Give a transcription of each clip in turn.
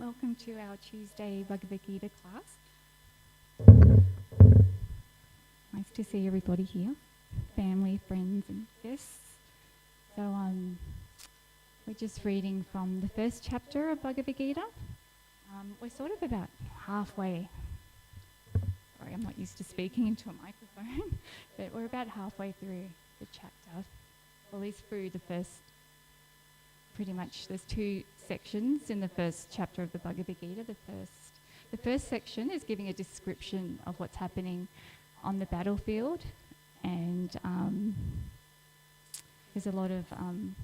welcome to our Tuesday Bhagavad-gita class. Nice to see everybody here, family, friends and guests. So we're just reading from the first chapter of Bhagavad-gita. We're sort of about halfway. Sorry, I'm not used to speaking into a microphone, but we're about halfway through the chapter, at least through the first. Pretty much, there's two sections in the first chapter of the Bhagavad-gita. The first section is giving a description of what's happening on the battlefield, and there's a lot of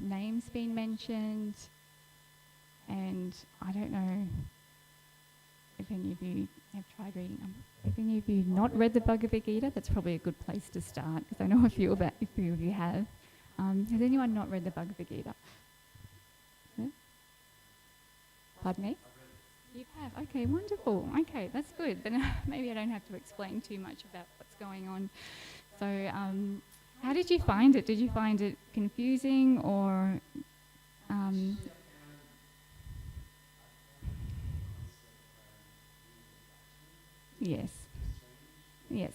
names being mentioned, and I don't know if any of you have tried reading them. If any of you not read the Bhagavad-gita, that's probably a good place to start, because I know a few of you have. Has anyone not read the Bhagavad-gita? No? Pardon me? You have? Okay, wonderful. Okay, that's good. Then maybe I don't have to explain too much about what's going on. So how did you find it? Did you find it confusing or... Yes. Yes.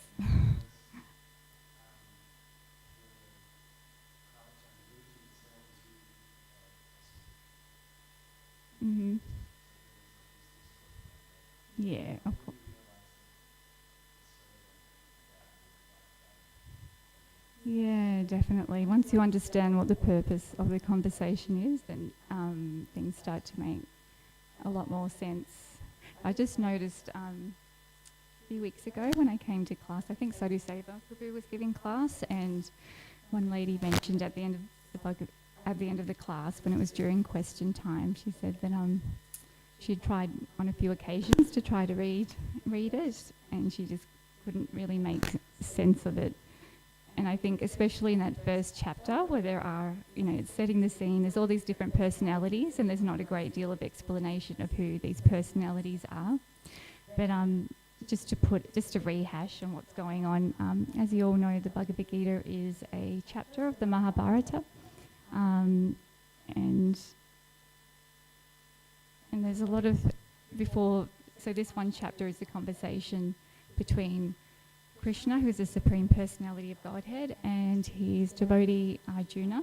Mm-hmm. Yeah, of course. Yeah, definitely. Once you understand what the purpose of the conversation is, then things start to make a lot more sense. I just noticed a few weeks ago when I came to class, I think Sadhu Seva Prabhu was giving class, and one lady mentioned at the end of the class, when it was during question time, she said that she'd tried on a few occasions to try to read it, and she just couldn't really make sense of it. And I think especially in that first chapter where there are, it's setting the scene, there's all these different personalities, and there's not a great deal of explanation of who these personalities are. But just to rehash on what's going on, as you all know, the Bhagavad-gita is a chapter of the Mahabharata. And there's a lot of so this one chapter is the conversation between Krishna, who's the Supreme Personality of Godhead, and his devotee Arjuna.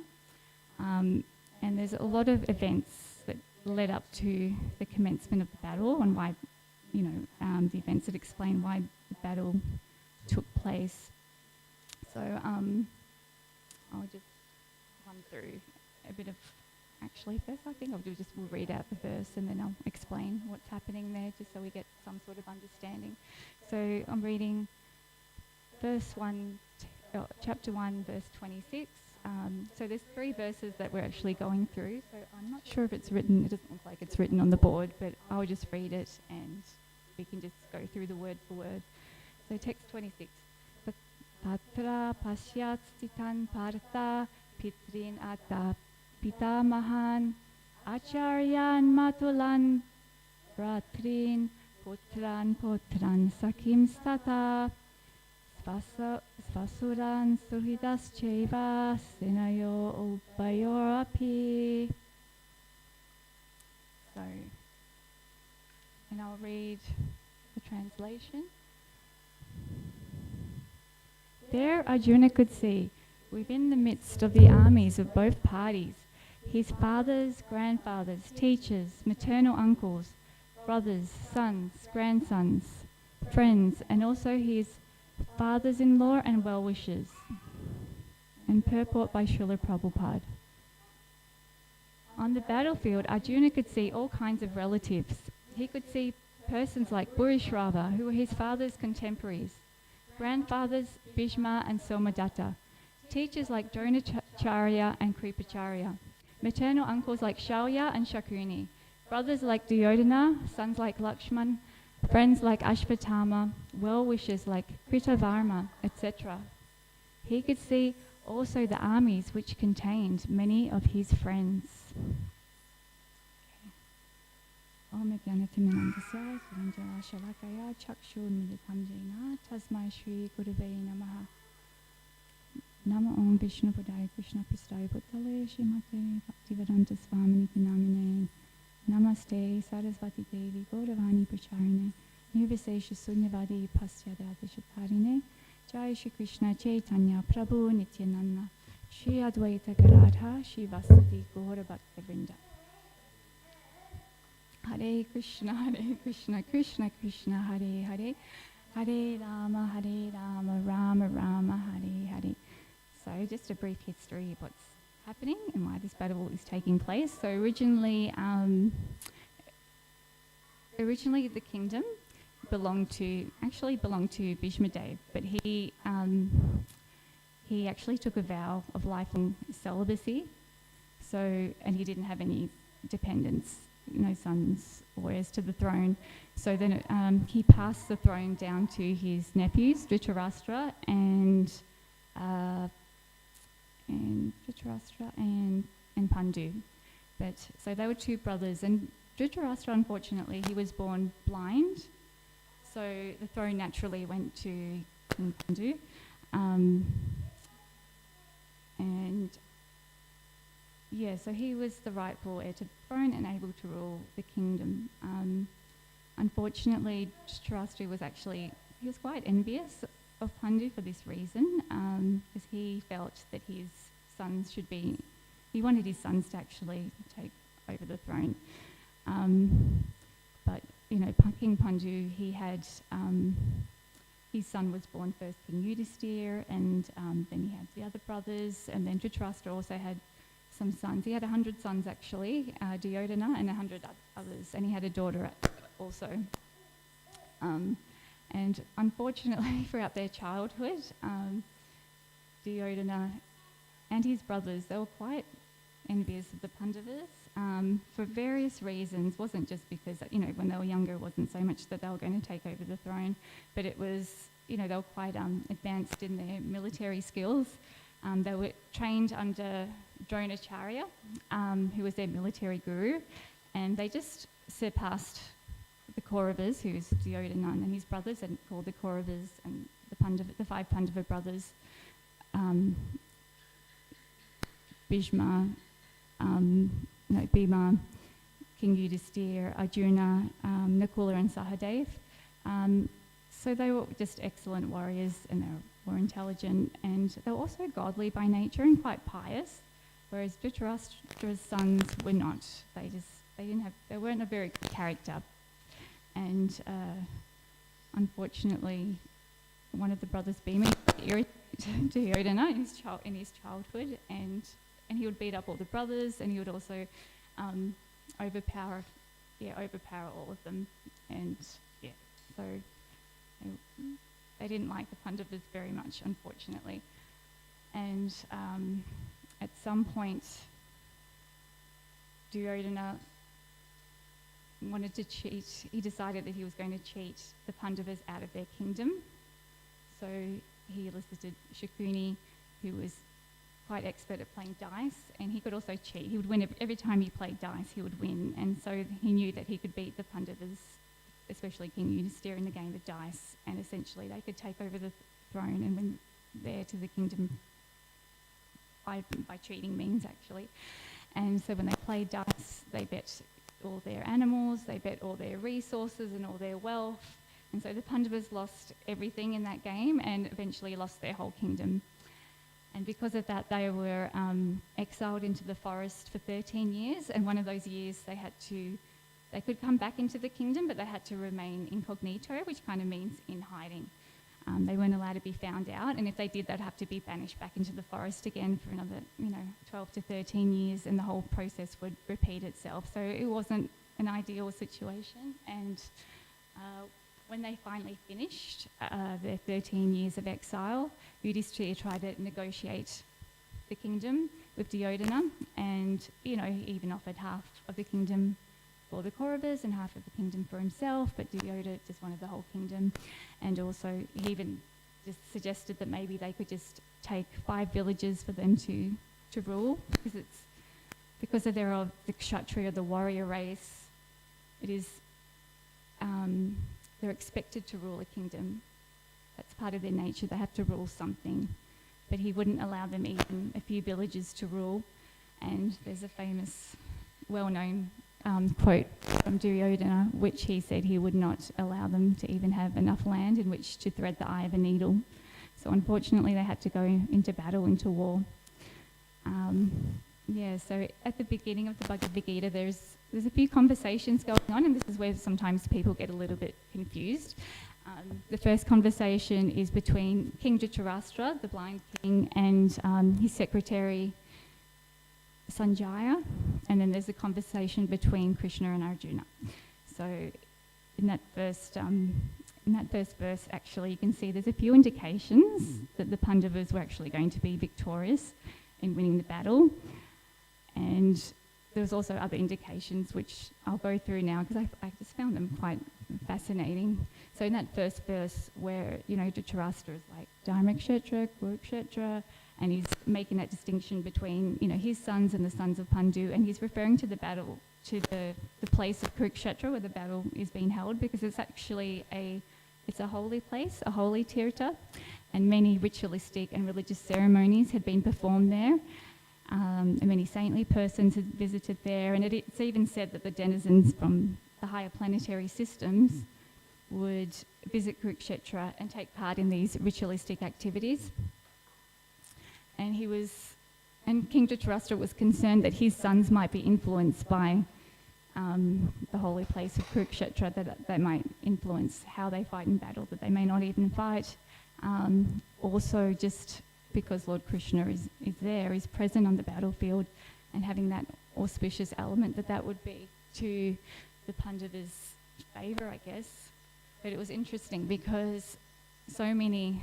And there's a lot of events that led up to the commencement of the battle, and why, the events that explain why the battle took place. So I'll just run through a bit of, first I think we'll read out the verse and then I'll explain what's happening there, just so we get some sort of understanding. So I'm reading chapter 1, verse 26. So there's 3 verses that we're actually going through. So I'm not sure if it's written, it doesn't look like it's written on the board, but I'll just read it and we can just go through the word for word. So text 26. Patra pasyat stitan partha pitrin ata pitamahan acharyan matulan bratrin potran sakim stata svasuran surhidas cheva senayo upayorapi. So, and I'll read the translation. There Arjuna could see, within the midst of the armies of both parties, his fathers, grandfathers, teachers, maternal uncles, brothers, sons, grandsons, friends, and also his fathers-in-law and well-wishers. And purport by Srila Prabhupada. On the battlefield, Arjuna could see all kinds of relatives. He could see persons like Bhurishrava, who were his father's contemporaries, grandfathers Bhishma and Somadatta, teachers like Dronacharya and Kripacharya, maternal uncles like Shaulya and Shakuni, brothers like Duryodhana, sons like Lakshman, friends like Ashvatthama, well-wishers like Kritavarma, etc. He could see also the armies which contained many of his friends. Om Jnanatimandasya Suranjala Shalakaya Chakshun Militam Jena Tasmai Shri Gurave Namaha. Namo Om Vishnu Padaya Krishna Pristaya Bhutale Shrimate Bhaktivedanta Swaminiti Namine Namaste Saraswati Devi Gauravani Pracharine Nirvisesha Sunyavadi Pasyadati Shatarine Jai Shri Krishna Chaitanya Prabhu Nityananda Shri Advaita Garadha Shri Vasati Gaura Bhakta Vrinda. Hare Krishna, Krishna Krishna, Hare Hare, Hare Rama, Rama Rama, Hare Hare. So just a brief history of what's happening and why this battle is taking place. So originally the kingdom belonged to Bhishma Dev, but he actually took a vow of lifelong celibacy. So, and he didn't have any dependents, no sons or heirs to the throne. So then he passed the throne down to his nephews, Dhritarashtra and Pandu. But so they were two brothers, and Dhritarashtra, unfortunately, he was born blind. So the throne naturally went to King Pandu. So he was the rightful heir to the throne and able to rule the kingdom. Unfortunately, Dhritarashtra was quite envious of Pandu for this reason, because he felt that he wanted his sons to actually take over the throne. But King Pandu, he had his son was born first, King Yudhisthira, and then he had the other brothers, and then Dhritarashtra also had some sons. He had 100 sons actually, Duryodhana, and 100 others, and he had a daughter also. And unfortunately, throughout their childhood, Duryodhana and his brothers, they were quite envious of the Pandavas for various reasons. Wasn't just because, when they were younger, it wasn't so much that they were going to take over the throne, but it was, they were quite advanced in their military skills. They were trained under Dronacharya, who was their military guru, and they just surpassed the Kauravas, who was Duryodhana and his brothers, and called the Kauravas and the 5 Pandava brothers, Bhishma, Bhima, King Yudhisthira, Arjuna, Nakula and Sahadev. So they were just excellent warriors, and they were intelligent, and they were also godly by nature and quite pious, whereas Dhritarashtra's sons were not. They weren't a very good character. And unfortunately, one of the brothers, Bhima, irritated Duryodhana in his childhood, and he would beat up all the brothers, and he would also overpower all of them. And so they didn't like the Pandavas very much, unfortunately. And at some point, Duryodhana wanted to cheat. He decided that he was going to cheat the Pandavas out of their kingdom. So he elicited Shakuni, who was quite expert at playing dice, and he could also cheat. He would win every time he played dice, he would win. And so he knew that he could beat the Pandavas, especially King Yudhisthira, in the game of dice, and essentially they could take over the throne and win there to the kingdom by cheating means, actually. And so when they played dice, they bet all their animals, they bet all their resources and all their wealth. And so the Pandavas lost everything in that game and eventually lost their whole kingdom. And because of that, they were exiled into the forest for 13 years. And one of those years they could come back into the kingdom, but they had to remain incognito, which kind of means in hiding. They weren't allowed to be found out, and if they did, they'd have to be banished back into the forest again for another, 12 to 13 years, and the whole process would repeat itself. So it wasn't an ideal situation. And when they finally finished their 13 years of exile, Yudhisthira tried to negotiate the kingdom with Duryodhana, and he even offered half of the kingdom for the Kauravas and half of the kingdom for himself, but Duryodhana just wanted the whole kingdom. And also he even just suggested that maybe they could just take 5 villages for them to rule, because they're of the Kshatriya, the warrior race. It is they're expected to rule a kingdom. That's part of their nature. They have to rule something, but he wouldn't allow them even a few villages to rule. And there's a famous, well-known quote from Duryodhana, which he said he would not allow them to even have enough land in which to thread the eye of a needle. So unfortunately they had to go into battle, into war. So at the beginning of the Bhagavad-gita there's a few conversations going on, and this is where sometimes people get a little bit confused. The first conversation is between King Dhritarashtra, the blind king, and his secretary Sanjaya, and then there's a conversation between Krishna and Arjuna. So in that first verse, actually, you can see there's a few indications that the Pandavas were actually going to be victorious in winning the battle, and there was also other indications which I'll go through now because I just found them quite fascinating. So in that first verse where, Dhritarashtra is like Dharmakshetra, Kurukshetra, and he's making that distinction between, his sons and the sons of Pandu, and he's referring to the battle, to the place of Kurukshetra where the battle is being held, because it's actually it's a holy place, a holy tirtha, and many ritualistic and religious ceremonies had been performed there. And many saintly persons had visited there, and it's even said that the denizens from the higher planetary systems would visit Kurukshetra and take part in these ritualistic activities. And King Dhritarashtra was concerned that his sons might be influenced by the holy place of Kurukshetra, that they might influence how they fight in battle, that they may not even fight. Also, just because Lord Krishna is present on the battlefield, and having that auspicious element, that would be to the Pandavas' favour, I guess. But it was interesting because so many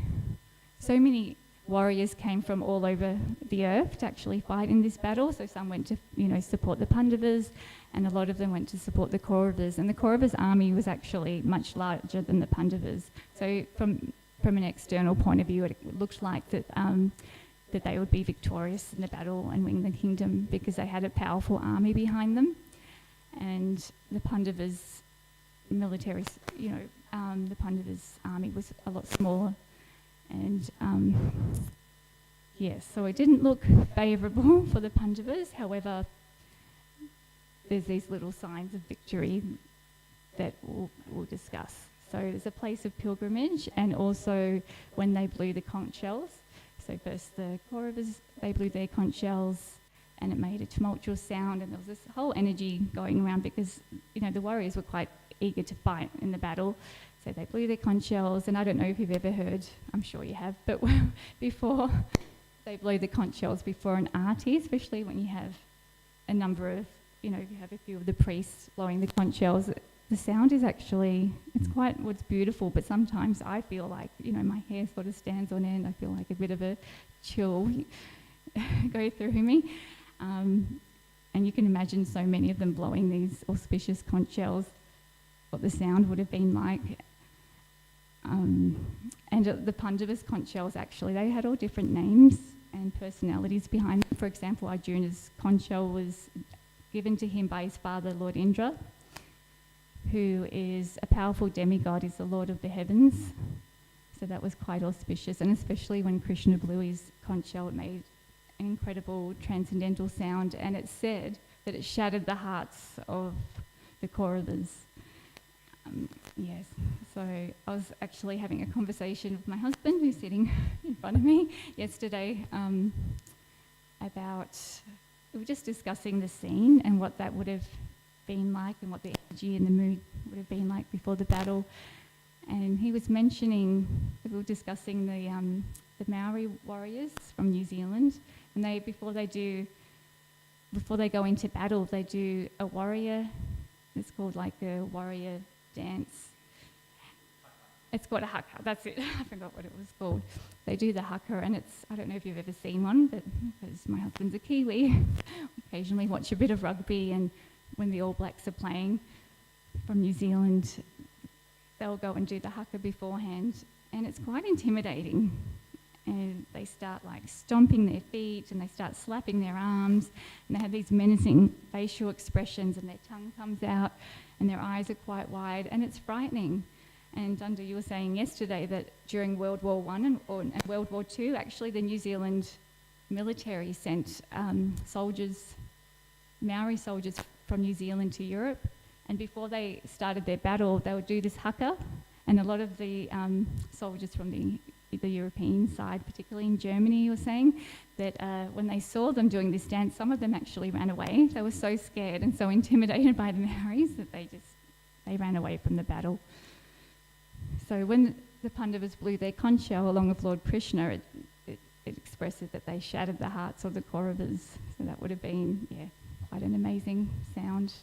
warriors came from all over the earth to actually fight in this battle. So some went to, support the Pandavas, and a lot of them went to support the Kauravas. And the Kauravas' army was actually much larger than the Pandavas. So from an external point of view, it looked like that they would be victorious in the battle and win the kingdom because they had a powerful army behind them. And the Pandavas' military, the Pandavas' army was a lot smaller. And so it didn't look favourable for the Pandavas. However, there's these little signs of victory that we'll discuss. So there's a place of pilgrimage, and also when they blew the conch shells. So first the Kauravas, they blew their conch shells, and it made a tumultuous sound, and there was this whole energy going around because, the warriors were quite eager to fight in the battle. So they blew their conch shells, and I don't know if you've ever heard, I'm sure you have, but before they blow the conch shells before an arati, especially when you have a number of, if you have a few of the priests blowing the conch shells, the sound is actually, it's quite what's beautiful, but sometimes I feel like, my hair sort of stands on end. I feel like a bit of a chill go through me. And you can imagine so many of them blowing these auspicious conch shells, what the sound would have been like. And the Pandavas' conch shells, actually, they had all different names and personalities behind them. For example, Arjuna's conch shell was given to him by his father, Lord Indra, who is a powerful demigod, is the Lord of the heavens. So that was quite auspicious, and especially when Krishna blew his conch shell, it made an incredible transcendental sound, and it's said that it shattered the hearts of the Kauravas. So I was actually having a conversation with my husband, who's sitting in front of me, yesterday, about, we were just discussing the scene and what that would have been like and what the energy and the mood would have been like before the battle. And he was mentioning, we were discussing the Maori warriors from New Zealand, and before they go into battle, they do a warrior, it's called like a warrior dance. It's called a haka, that's it. I forgot what it was called. They do the haka, and I don't know if you've ever seen one, but because my husband's a Kiwi, occasionally watch a bit of rugby, and when the All Blacks are playing from New Zealand, they'll go and do the haka beforehand, and it's quite intimidating. And they start like stomping their feet, and they start slapping their arms, and they have these menacing facial expressions, and their tongue comes out, and their eyes are quite wide, and it's frightening. And Dunda, you were saying yesterday that during World War I and World War II, actually the New Zealand military sent soldiers, Maori soldiers, from New Zealand to Europe. And before they started their battle, they would do this haka. And a lot of the soldiers from the European side, particularly in Germany, were saying that when they saw them doing this dance, some of them actually ran away. They were so scared and so intimidated by the Maoris that they ran away from the battle. So when the Pandavas blew their conch shell along with Lord Krishna, it expresses that they shattered the hearts of the Kauravas. So that would have been, quite an amazing sound.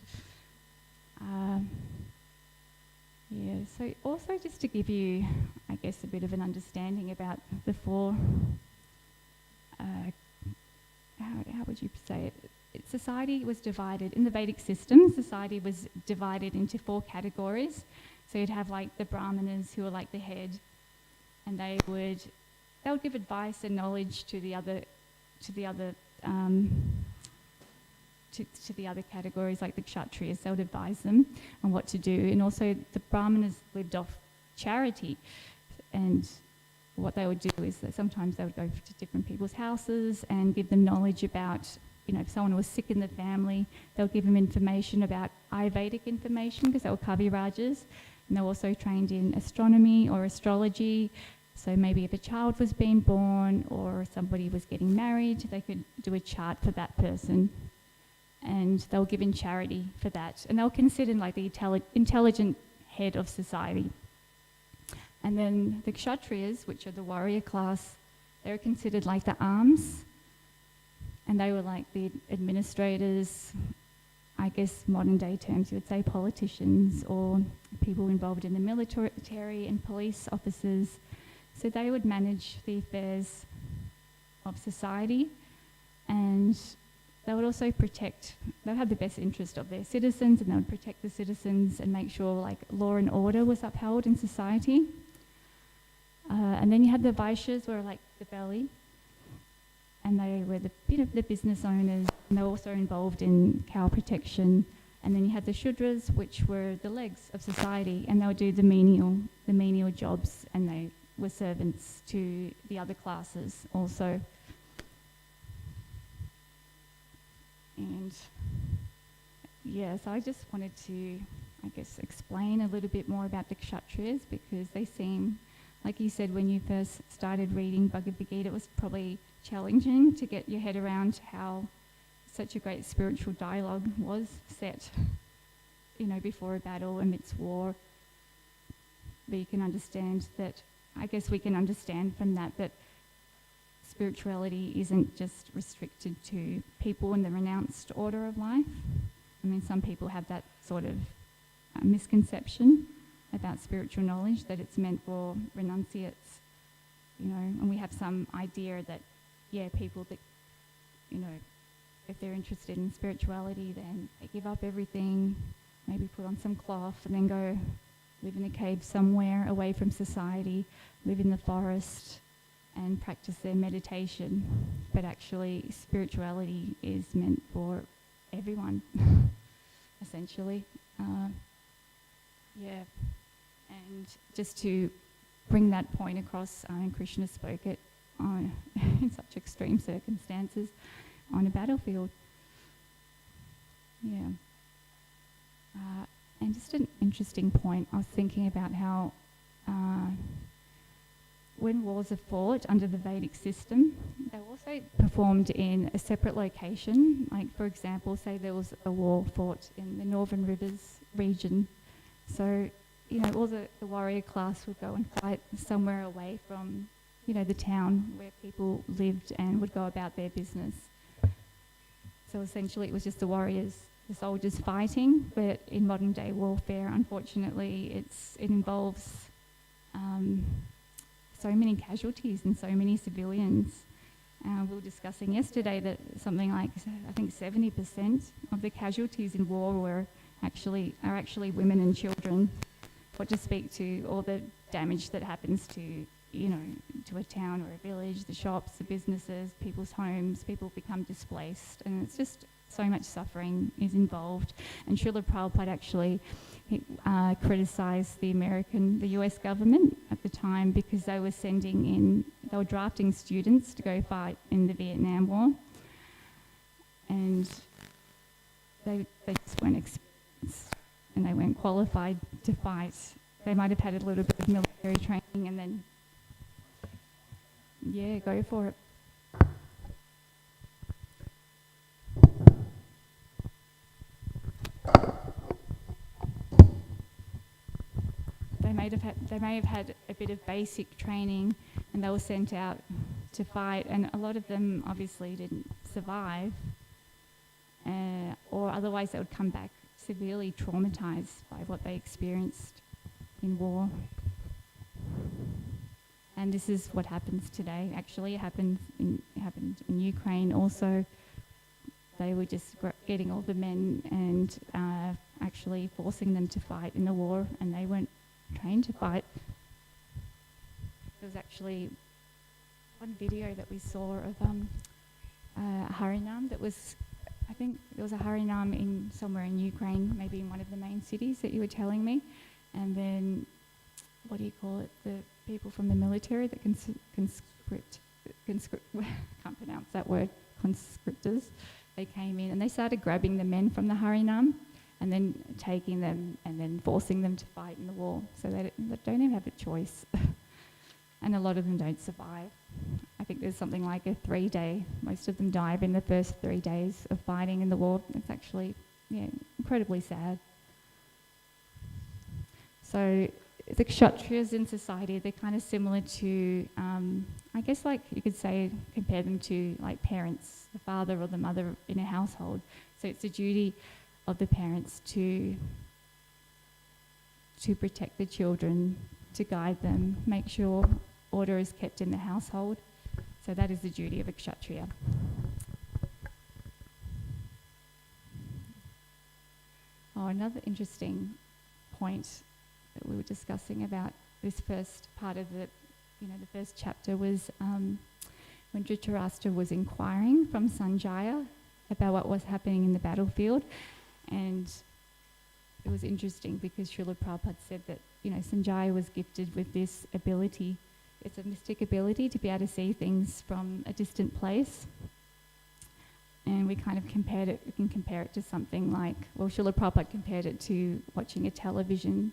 So also just to give you, I guess, a bit of an understanding about the four, how would you say it? Society was divided, in the Vedic system, society was divided into 4 categories. So you'd have like the Brahmanas, who are like the head, and they would give advice and knowledge to the other categories, like the Kshatriyas. They would advise them on what to do. And also the Brahmanas lived off charity, and what they would do is that sometimes they would go to different people's houses and give them knowledge about, if someone was sick in the family, they'll give them information about Ayurvedic information, because they were Kavirajas, and they were also trained in astronomy or astrology. So maybe if a child was being born or somebody was getting married, they could do a chart for that person, and they were given charity for that. And they were considered like the intelligent head of society. And then the Kshatriyas, which are the warrior class, they were considered like the arms, and they were like the administrators, I guess modern day terms you would say politicians, or people involved in the military and police officers. So they would manage the affairs of society, and they would also they would have the best interest of their citizens, and they would protect the citizens and make sure like law and order was upheld in society. And then you had the Vaishyas, who were like the belly, and they were the business owners, and they were also involved in cow protection. And then you had the Shudras, which were the legs of society, and they would do the menial jobs, and they were servants to the other classes also. And so I just wanted to, I guess, explain a little bit more about the Kshatriyas, because they seem, like you said, when you first started reading Bhagavad-gita, it was probably challenging to get your head around how such a great spiritual dialogue was set, before a battle amidst war. But you can understand that, I guess we can understand from that spirituality isn't just restricted to people in the renounced order of life. I mean, some people have that sort of misconception about spiritual knowledge, that it's meant for renunciates, and we have some idea that, people that, if they're interested in spirituality, then they give up everything, maybe put on some cloth and then go live in a cave somewhere away from society, live in the forest and practice their meditation. But actually, spirituality is meant for everyone, essentially. And just to bring that point across, Krishna spoke it in such extreme circumstances on a battlefield. And just an interesting point, I was thinking about how when wars are fought under the Vedic system, they're also performed in a separate location. Like, for example, say there was a war fought in the Northern Rivers region. So, all the warrior class would go and fight somewhere away from, the town where people lived and would go about their business. So essentially it was just the warriors, the soldiers fighting, but in modern day warfare, unfortunately, it involves so many casualties and so many civilians. We were discussing yesterday that something like, I think 70% of the casualties in war are actually women and children. What to speak to all the damage that happens to, to a town or a village, the shops, the businesses, people's homes, people become displaced, and it's just so much suffering is involved. And Srila Prabhupada actually criticised the US government at the time, because they were drafting students to go fight in the Vietnam War. And they just weren't experienced and they weren't qualified to fight. They might have had a little bit of military training and then, yeah, go for it. They may have had a bit of basic training and they were sent out to fight, and a lot of them obviously didn't survive, or otherwise they would come back severely traumatized by what they experienced in war. And this is what happens today. Actually, it happened in Ukraine also. They were just getting all the men and actually forcing them to fight in the war, and they weren't trained to fight. There was actually one video that we saw of a Harinam that was, I think there was a Harinam in somewhere in Ukraine, maybe in one of the main cities that you were telling me, and then, what do you call it, the people from the military that conscript, can't pronounce that word, conscriptors, they came in and they started grabbing the men from the Harinam and then taking them and then forcing them to fight in the war. So they don't even have a choice. And a lot of them don't survive. I think there's something like a 3-day, most of them die in the first 3 days of fighting in the war. It's actually, incredibly sad. So the Kshatriyas in society, they're kind of similar to, I guess like you could say, compare them to like parents, the father or the mother in a household. So it's a duty of the parents to protect the children, to guide them, make sure order is kept in the household. So that is the duty of a Kshatriya. Oh, another interesting point that we were discussing about this first part of the first chapter was when Dhritarashtra was inquiring from Sanjaya about what was happening in the battlefield. And it was interesting because Srila Prabhupada said that, Sanjaya was gifted with this ability. It's a mystic ability to be able to see things from a distant place. And we kind of we can compare it to something like, well, Srila Prabhupada compared it to watching a television.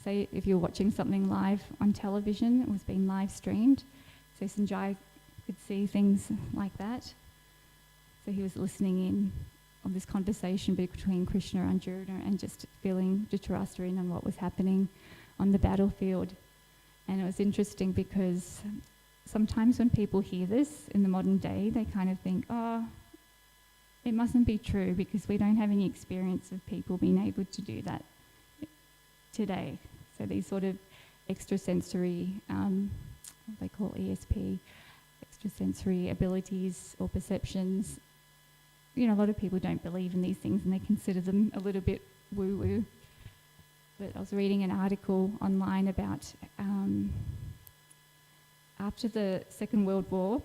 Say if you're watching something live on television, it was being live streamed. So Sanjaya could see things like that. So he was listening in on this conversation between Krishna and Arjuna and just feeling Dhritarashtra in on what was happening on the battlefield. And it was interesting because sometimes when people hear this in the modern day, they kind of think, oh, it mustn't be true because we don't have any experience of people being able to do that today. So these sort of extrasensory, what they call ESP, extrasensory abilities or perceptions, a lot of people don't believe in these things and they consider them a little bit woo-woo. But I was reading an article online about after the Second World War,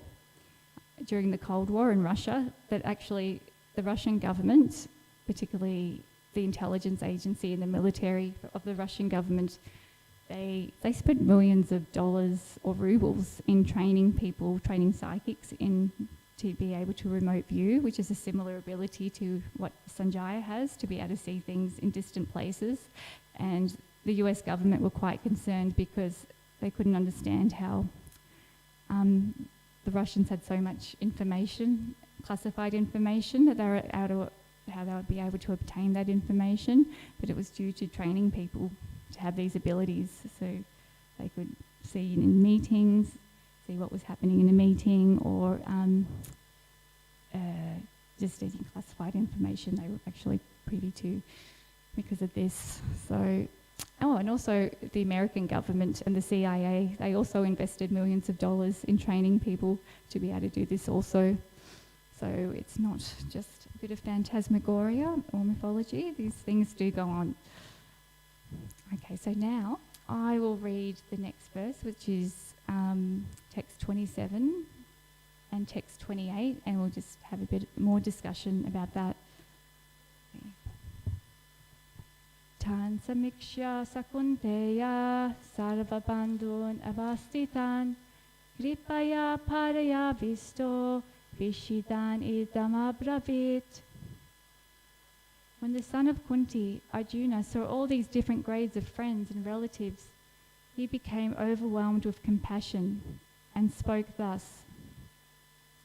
during the Cold War in Russia, that actually the Russian government, particularly the intelligence agency and the military of the Russian government, they spent millions of dollars or rubles in training people, training psychics in to be able to remote view, which is a similar ability to what Sanjaya has, to be able to see things in distant places. And the US government were quite concerned because they couldn't understand how the Russians had so much information, classified information, that they were how they would be able to obtain that information. But it was due to training people to have these abilities, so they could see in meetings, see what was happening in a meeting, or just any classified information they were actually privy to because of this. So, and also the American government and the CIA, they also invested millions of dollars in training people to be able to do this also. So it's not just a bit of phantasmagoria or mythology, these things do go on. Okay, so now I will read the next verse, which is text 27 and text 28, and we'll just have a bit more discussion about that. Okay. Tan samiksha sakunteya sarva bandhun avastitan kripaya paraya visto vishidan idam abravit. When the son of Kunti, Arjuna, saw all these different grades of friends and relatives, he became overwhelmed with compassion and spoke thus.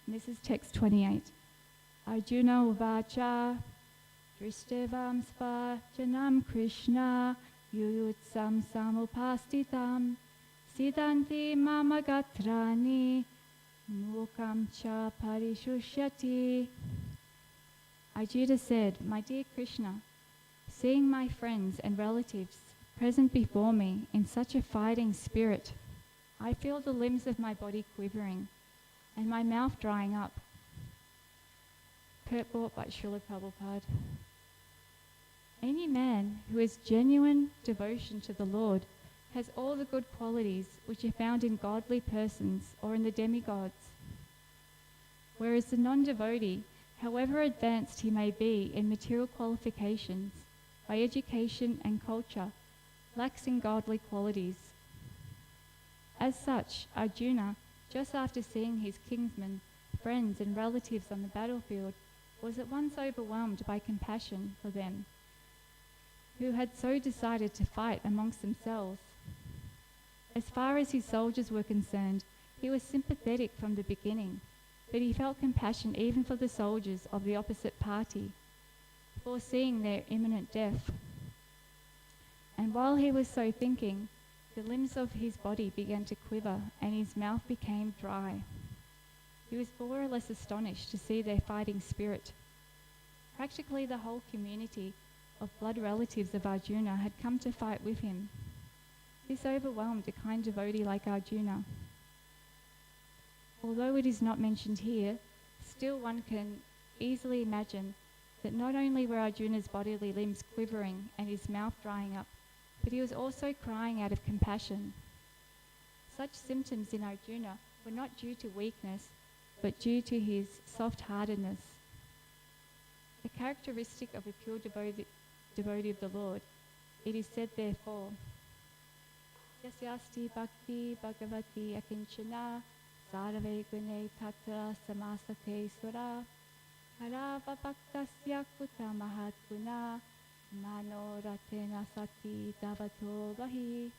And this is text 28. Arjuna uvacha drishtavam spa janam Krishna yuyutsam samupastitam siddhanti mamagatrani mukam cha parishushati. Arjuna said, "My dear Krishna, seeing my friends and relatives present before me in such a fighting spirit, I feel the limbs of my body quivering and my mouth drying up." Purport by Srila Prabhupada. Any man who has genuine devotion to the Lord has all the good qualities which are found in godly persons or in the demigods. Whereas the non-devotee, however advanced he may be in material qualifications, by education and culture, lacks in godly qualities. As such, Arjuna, just after seeing his kinsmen, friends and relatives on the battlefield, was at once overwhelmed by compassion for them, who had so decided to fight amongst themselves. As far as his soldiers were concerned, he was sympathetic from the beginning, but he felt compassion even for the soldiers of the opposite party, foreseeing their imminent death. And while he was so thinking, the limbs of his body began to quiver and his mouth became dry. He was more or less astonished to see their fighting spirit. Practically the whole community of blood relatives of Arjuna had come to fight with him. This overwhelmed a kind devotee like Arjuna. Although it is not mentioned here, still one can easily imagine that not only were Arjuna's bodily limbs quivering and his mouth drying up, but he was also crying out of compassion. Such symptoms in Arjuna were not due to weakness, but due to his soft-heartedness. The characteristic of a pure devotee of the Lord, it is said therefore, Yasyasti bhakti bhagavati akinchana sarve gune tatra samasate sura harava bhaktasya kuta mahat guna mano ratena sati davato vahi.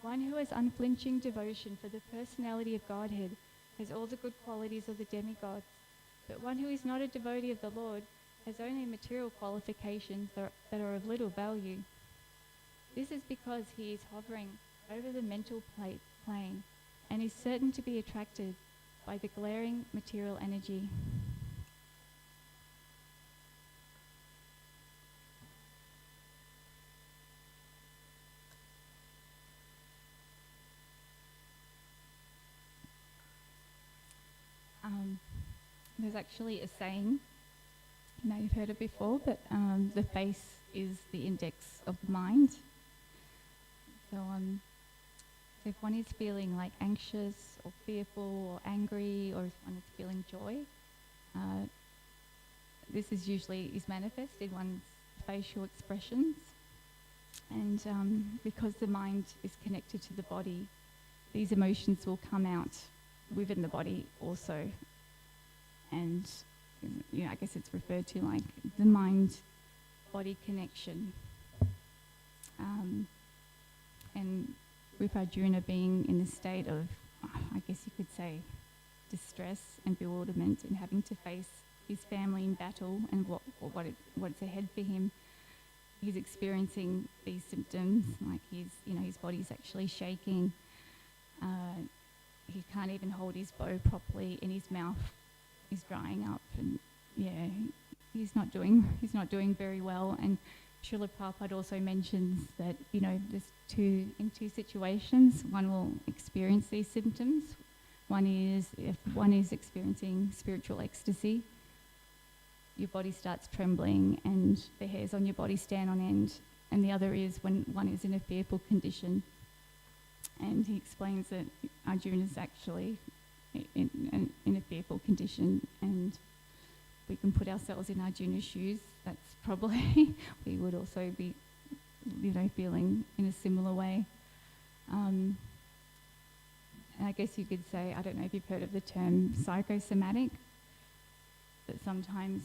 One who has unflinching devotion for the personality of Godhead has all the good qualities of the demigods, but one who is not a devotee of the Lord has only material qualifications that are of little value. This is because he is hovering over the mental plane and is certain to be attracted by the glaring material energy. There's actually a saying, you know, you've heard it before, but the face is the index of the mind. So if one is feeling like anxious or fearful or angry, or if one is feeling joy, this is manifest in one's facial expressions. And because the mind is connected to the body, these emotions will come out within the body also. And I guess it's referred to like the mind-body connection. And with Arjuna being in a state of, I guess you could say, distress and bewilderment, and having to face his family in battle and what's ahead for him, he's experiencing these symptoms, like his body's actually shaking. He can't even hold his bow properly, and his mouth is drying up, and he's not doing very well. And Srila Prabhupada also mentions that there's in two situations one will experience these symptoms. One is if one is experiencing spiritual ecstasy, your body starts trembling and the hairs on your body stand on end, and the other is when one is in a fearful condition. And he explains that Arjuna is actually in a fearful condition, and we can put ourselves in Arjuna's shoes. That's probably we would also be, feeling in a similar way. And I guess you could say, I don't know if you've heard of the term psychosomatic, that sometimes,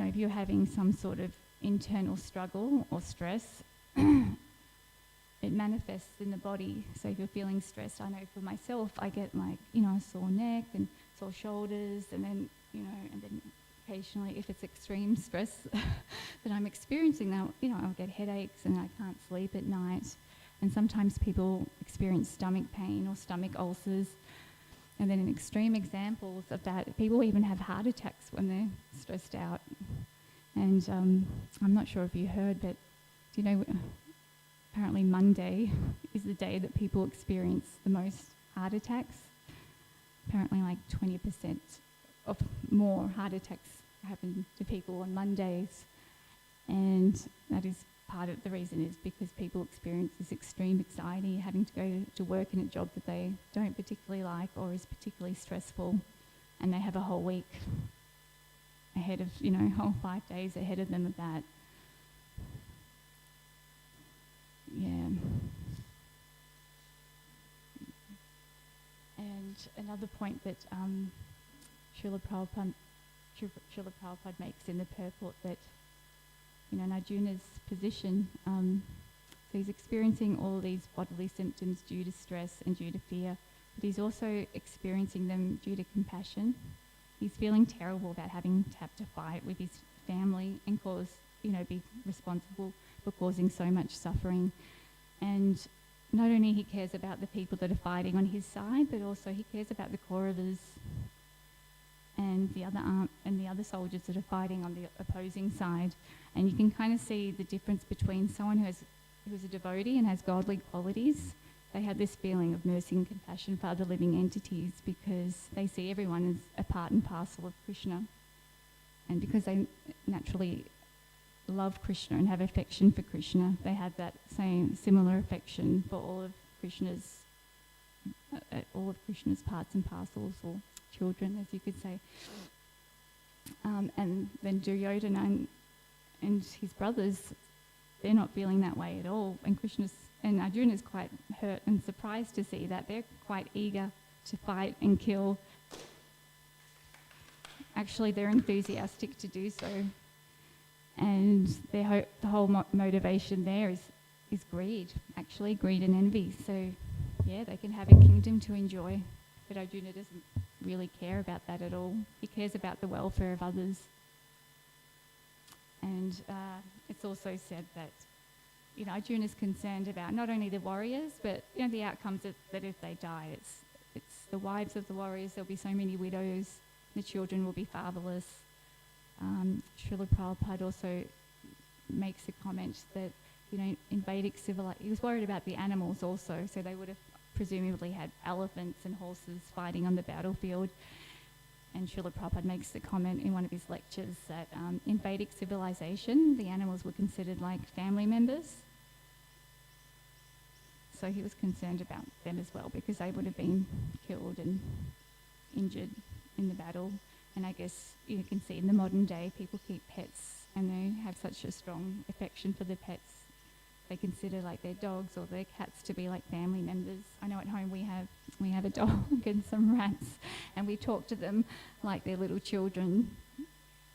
if you're having some sort of internal struggle or stress, it manifests in the body. So if you're feeling stressed, I know for myself, I get like, a sore neck and sore shoulders, and then, and then occasionally if it's extreme stress that I'm experiencing now, I'll get headaches and I can't sleep at night. And sometimes people experience stomach pain or stomach ulcers. And then in extreme examples of that, people even have heart attacks when they're stressed out. And I'm not sure if you heard, but do you know, apparently Monday is the day that people experience the most heart attacks. Apparently like 20% of more heart attacks happen to people on Mondays. And that is part of the reason is because people experience this extreme anxiety, having to go to work in a job that they don't particularly like or is particularly stressful, and they have a whole week ahead of, whole 5 days ahead of them of that. Yeah. And another point that Srila Prabhupada makes in the purport that, in Arjuna's position, so he's experiencing all these bodily symptoms due to stress and due to fear, but he's also experiencing them due to compassion. He's feeling terrible about having to have to fight with his family and be responsible for causing so much suffering. And not only he cares about the people that are fighting on his side, but also he cares about the Kauravas and the other soldiers that are fighting on the opposing side. And you can kind of see the difference between someone who's a devotee and has godly qualities. They have this feeling of mercy and compassion for other living entities because they see everyone as a part and parcel of Krishna. And because they naturally love Krishna and have affection for Krishna, they have that similar affection for all of Krishna's parts and parcels, or children, as you could say. And then Duryodhana and his brothers, they're not feeling that way at all. And Arjuna's quite hurt and surprised to see that. They're quite eager to fight and kill. Actually, they're enthusiastic to do so. And the whole motivation there is greed, actually, greed and envy. So, yeah, they can have a kingdom to enjoy. But Arjuna doesn't really care about that at all. He cares about the welfare of others. And it's also said that, Arjuna's concerned about not only the warriors, but, the outcomes that if they die, it's the wives of the warriors. There'll be so many widows. The children will be fatherless. Srila Prabhupada also makes a comment that, in Vedic civilization, he was worried about the animals also, so they would have presumably had elephants and horses fighting on the battlefield. And Srila Prabhupada makes the comment in one of his lectures that in Vedic civilization, the animals were considered like family members. So he was concerned about them as well, because they would have been killed and injured in the battle. And I guess you can see in the modern day, people keep pets and they have such a strong affection for the pets. They consider like their dogs or their cats to be like family members. I know at home we have a dog and some rats, and we talk to them like they're little children,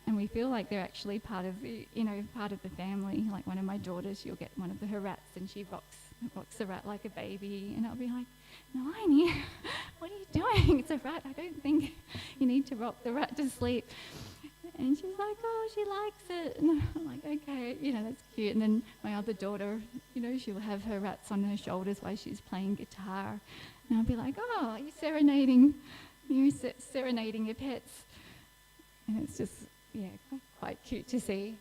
and we feel like they're actually part of the family. Like one of my daughters, she'll get one of her rats and she rocks the rat like a baby, and I'll be like, Nalini, what are you doing? It's a rat. I don't think you need to rock the rat to sleep. And she's like, oh, she likes it. And I'm like, okay, that's cute. And then my other daughter, she'll have her rats on her shoulders while she's playing guitar. And I'll be like, oh, you're serenading your pets. And it's just, quite cute to see.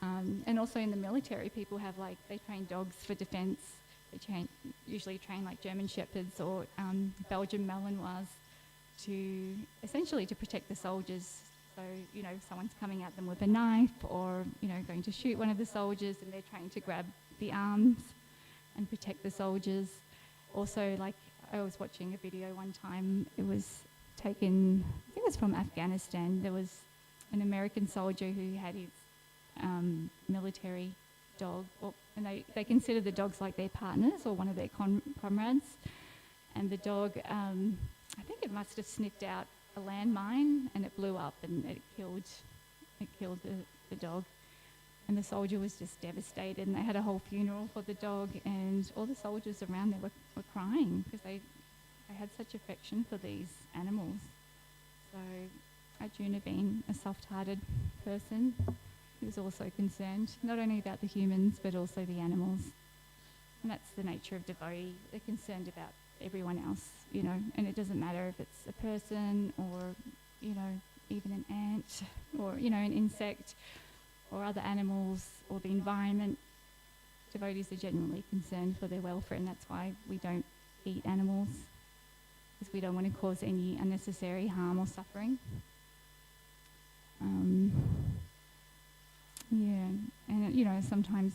And also in the military, people have they train dogs for defence. They usually train like German Shepherds or Belgian Malinois to protect the soldiers. So, if someone's coming at them with a knife or, going to shoot one of the soldiers, and they're trying to grab the arms and protect the soldiers. Also, I was watching a video one time, it was taken, I think it was from Afghanistan. There was an American soldier who had his military dog, and they consider the dogs like their partners or one of their comrades. And the dog, I think it must have sniffed out a landmine, and it blew up and it killed that killed the dog. And the soldier was just devastated, and they had a whole funeral for the dog, and all the soldiers around there were crying because they had such affection for these animals. So Arjuna, being a soft-hearted person, he was also concerned not only about the humans but also the animals. And that's the nature of devotee. They're concerned about everyone else, and it doesn't matter if it's a person or, even an ant or, an insect or other animals or the environment. Devotees are genuinely concerned for their welfare, and that's why we don't eat animals, because we don't want to cause any unnecessary harm or suffering. And sometimes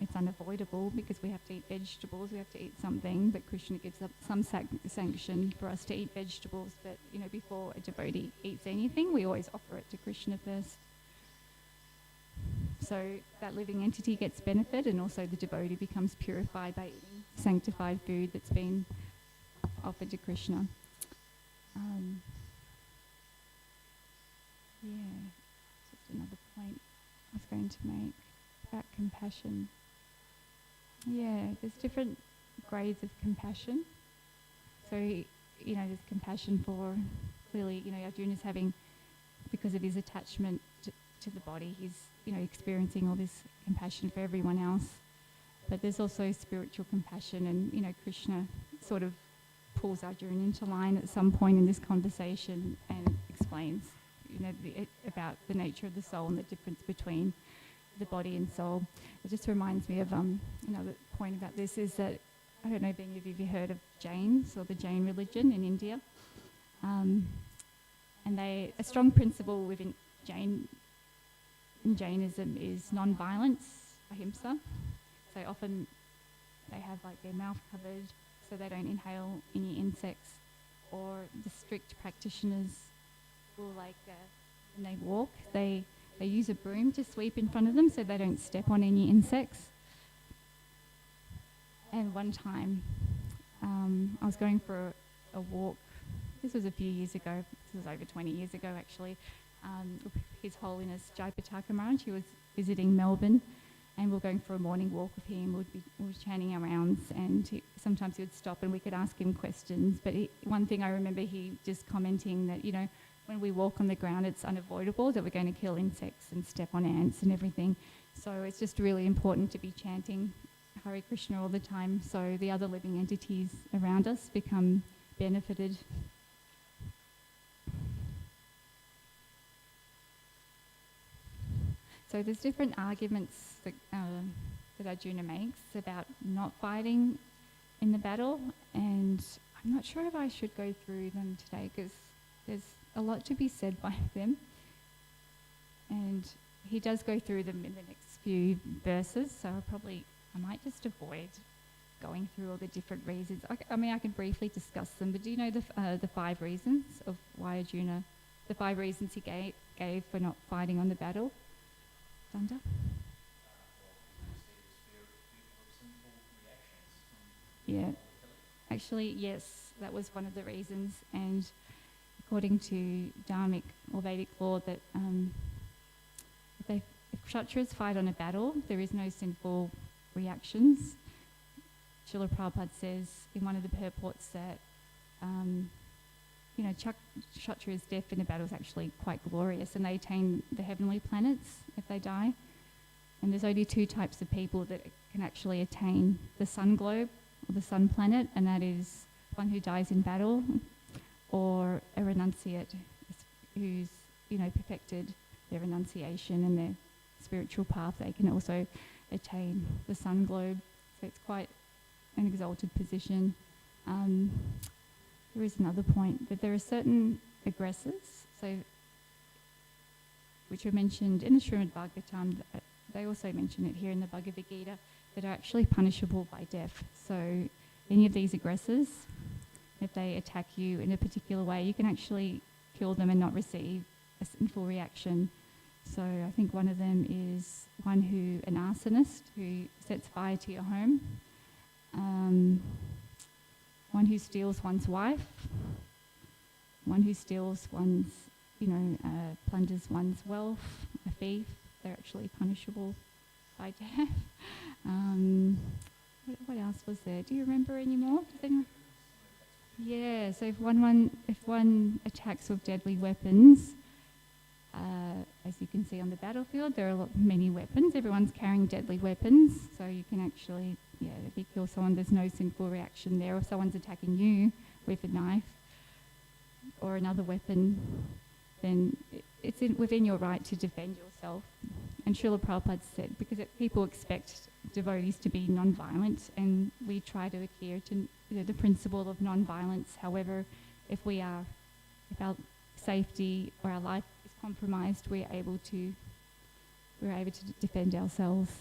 it's unavoidable because we have to eat vegetables, we have to eat something, but Krishna gives up some sanction for us to eat vegetables. But, before a devotee eats anything, we always offer it to Krishna first. So that living entity gets benefit, and also the devotee becomes purified by eating sanctified food that's been offered to Krishna. Just another point I was going to make about compassion. There's different grades of compassion. So, there's compassion for, clearly, Arjuna's having, because of his attachment to the body, he's, experiencing all this compassion for everyone else. But there's also spiritual compassion, and, Krishna sort of pulls Arjuna into line at some point in this conversation and explains, about the nature of the soul and the difference between the body and soul. It just reminds me of another point about this is that, I don't know if any of you have heard of Jains or the Jain religion in India. And a strong principle within Jainism is non-violence, ahimsa. So often they have their mouth covered so they don't inhale any insects, or the strict practitioners will when they walk, they use a broom to sweep in front of them so they don't step on any insects. And one time I was going for a walk. This was a few years ago. This was over 20 years ago, actually. His Holiness Jayapataka Maharaj, he was visiting Melbourne, and we were going for a morning walk with him. We were chanting our rounds, and sometimes he would stop and we could ask him questions. But one thing I remember, he just commenting that, when we walk on the ground, it's unavoidable that we're going to kill insects and step on ants and everything. So it's just really important to be chanting Hare Krishna all the time, so the other living entities around us become benefited. So there's different arguments that Arjuna makes about not fighting in the battle, and I'm not sure if I should go through them today because there's a lot to be said by them. And he does go through them in the next few verses, so I might just avoid going through all the different reasons. I can briefly discuss them, but do you know the 5 reasons of why Arjuna, the 5 reasons he gave for not fighting on the battle? Thunder? Yeah. Actually, yes, that was one of the reasons. And according to Dharmic or Vedic law, that if Kshatriyas fight on a battle, there is no sinful reactions. Srila Prabhupada says in one of the purports that Kshatriya's death in a battle is actually quite glorious, and they attain the heavenly planets if they die. And there's only 2 types of people that can actually attain the sun globe or the sun planet, and that is one who dies in battle, or a renunciate who's perfected their renunciation and their spiritual path. They can also attain the sun globe. So it's quite an exalted position. There is another point, that there are certain aggressors, which are mentioned in the Srimad Bhagavatam. They also mention it here in the Bhagavad-gita, that are actually punishable by death. So any of these aggressors, if they attack you in a particular way, you can actually kill them and not receive a sinful reaction. So I think one of them is an arsonist who sets fire to your home, one who steals one's wife, one who steals one's plunders one's wealth, a thief, they're actually punishable by death. What else was there? Do you remember any more? Yeah, so if one attacks with deadly weapons, as you can see on the battlefield, there are many weapons. Everyone's carrying deadly weapons, so you can actually, if you kill someone, there's no sinful reaction there. If someone's attacking you with a knife or another weapon, then it's within your right to defend yourself. And Srila Prabhupada said, because people expect devotees to be non-violent, and we try to adhere to the principle of non-violence. However, if our safety or our life is compromised, we're able to defend ourselves.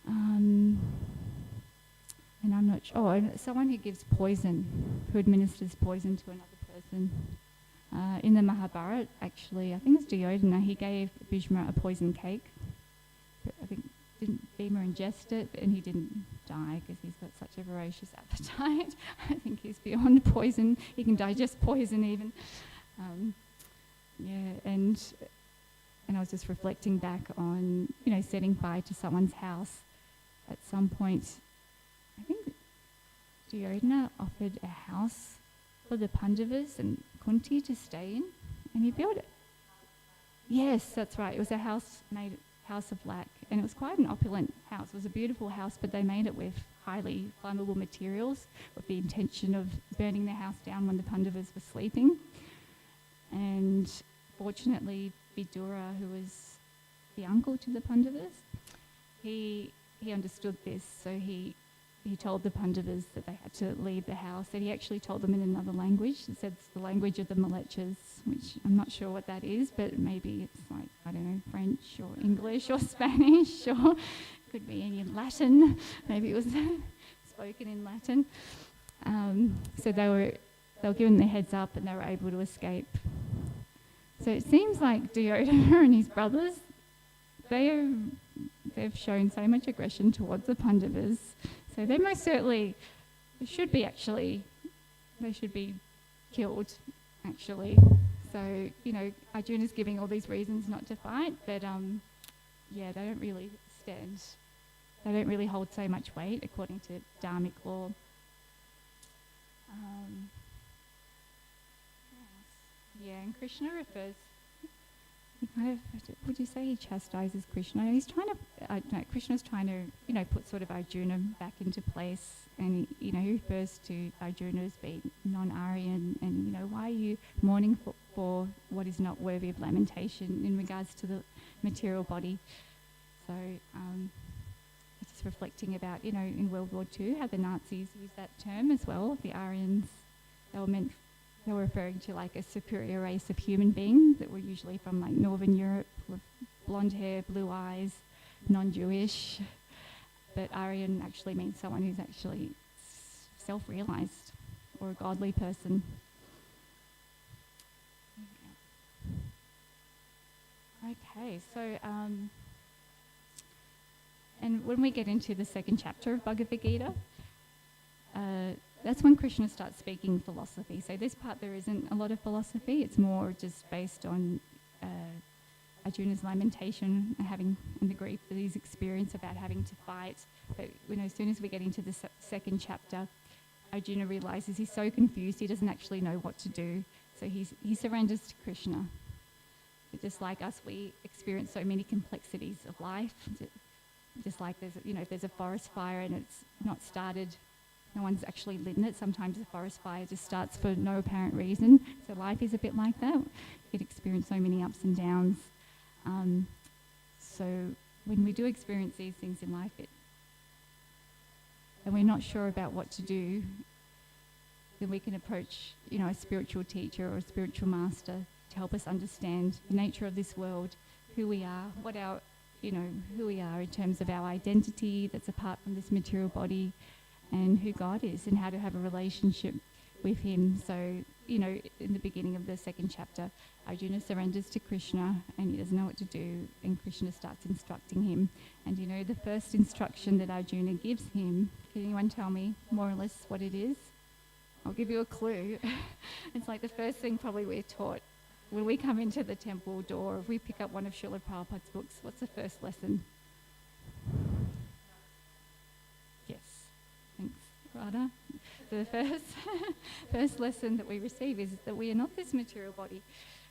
And I'm not sure. Oh, and someone who gives poison, who administers poison to another person. In the Mahabharata, actually, I think it's Duryodhana, he gave Bhishma a poison cake. But I think Bhima ingest it, and he didn't die because he's got such a voracious appetite. I think he's beyond poison. He can digest poison even. And I was just reflecting back on, setting fire to someone's house. At some point, I think Duryodhana offered a house for the Pandavas and Kunti to stay in, and he built it. Yes, that's right. It was a house of lac, and it was quite an opulent house. It was a beautiful house, but they made it with highly flammable materials with the intention of burning the house down when the Pandavas were sleeping. And fortunately, Vidura, who was the uncle to the Pandavas, he understood this, so he told the Pandavas that they had to leave the house, and he actually told them in another language. It said it's the language of the Malechas, which I'm not sure what that is, but maybe it's like, I don't know, French or English or Spanish, or could be in Latin. Maybe it was spoken in Latin. So they were given the heads up, and they were able to escape. So it seems like Duryodhana and his brothers, they've shown so much aggression towards the Pandavas. So they most certainly should be killed, actually. So, Arjuna's giving all these reasons not to fight, but they don't really they don't really hold so much weight according to Dharmic law. And Krishna refers, would you say he chastises Krishna? He's trying to, Krishna's trying to, put sort of Arjuna back into place, and he refers to Arjuna as being non-Aryan, and why are you mourning for what is not worthy of lamentation in regards to the material body? So it's just reflecting about, in World War II, how the Nazis used that term as well. The Aryans, they were referring to like a superior race of human beings that were usually from like Northern Europe with blonde hair, blue eyes, non-Jewish. But Aryan actually means someone who's actually self-realized or a godly person. Okay, so and when we get into the second chapter of Bhagavad-gita, that's when Krishna starts speaking philosophy. So this part there isn't a lot of philosophy. It's more just based on Arjuna's lamentation and the grief that he's experienced about having to fight. But as soon as we get into the second chapter, Arjuna realizes he's so confused he doesn't actually know what to do. So he surrenders to Krishna. But just like us, we experience so many complexities of life. Just like if there's a forest fire and it's not started, no one's actually lit in it. Sometimes a forest fire just starts for no apparent reason. So life is a bit like that. You experience so many ups and downs. So when we do experience these things in life, and we're not sure about what to do, then we can approach, a spiritual teacher or a spiritual master to help us understand the nature of this world, who we are, who we are in terms of our identity that's apart from this material body, and who God is, and how to have a relationship with him. So, in the beginning of the second chapter, Arjuna surrenders to Krishna, and he doesn't know what to do, and Krishna starts instructing him. And the first instruction that Arjuna gives him, can anyone tell me more or less what it is? I'll give you a clue. It's like the first thing probably we're taught when we come into the temple door, if we pick up one of Srila Prabhupada's books, what's the first lesson? Yes, thanks, Radha. The first lesson that we receive is that we are not this material body.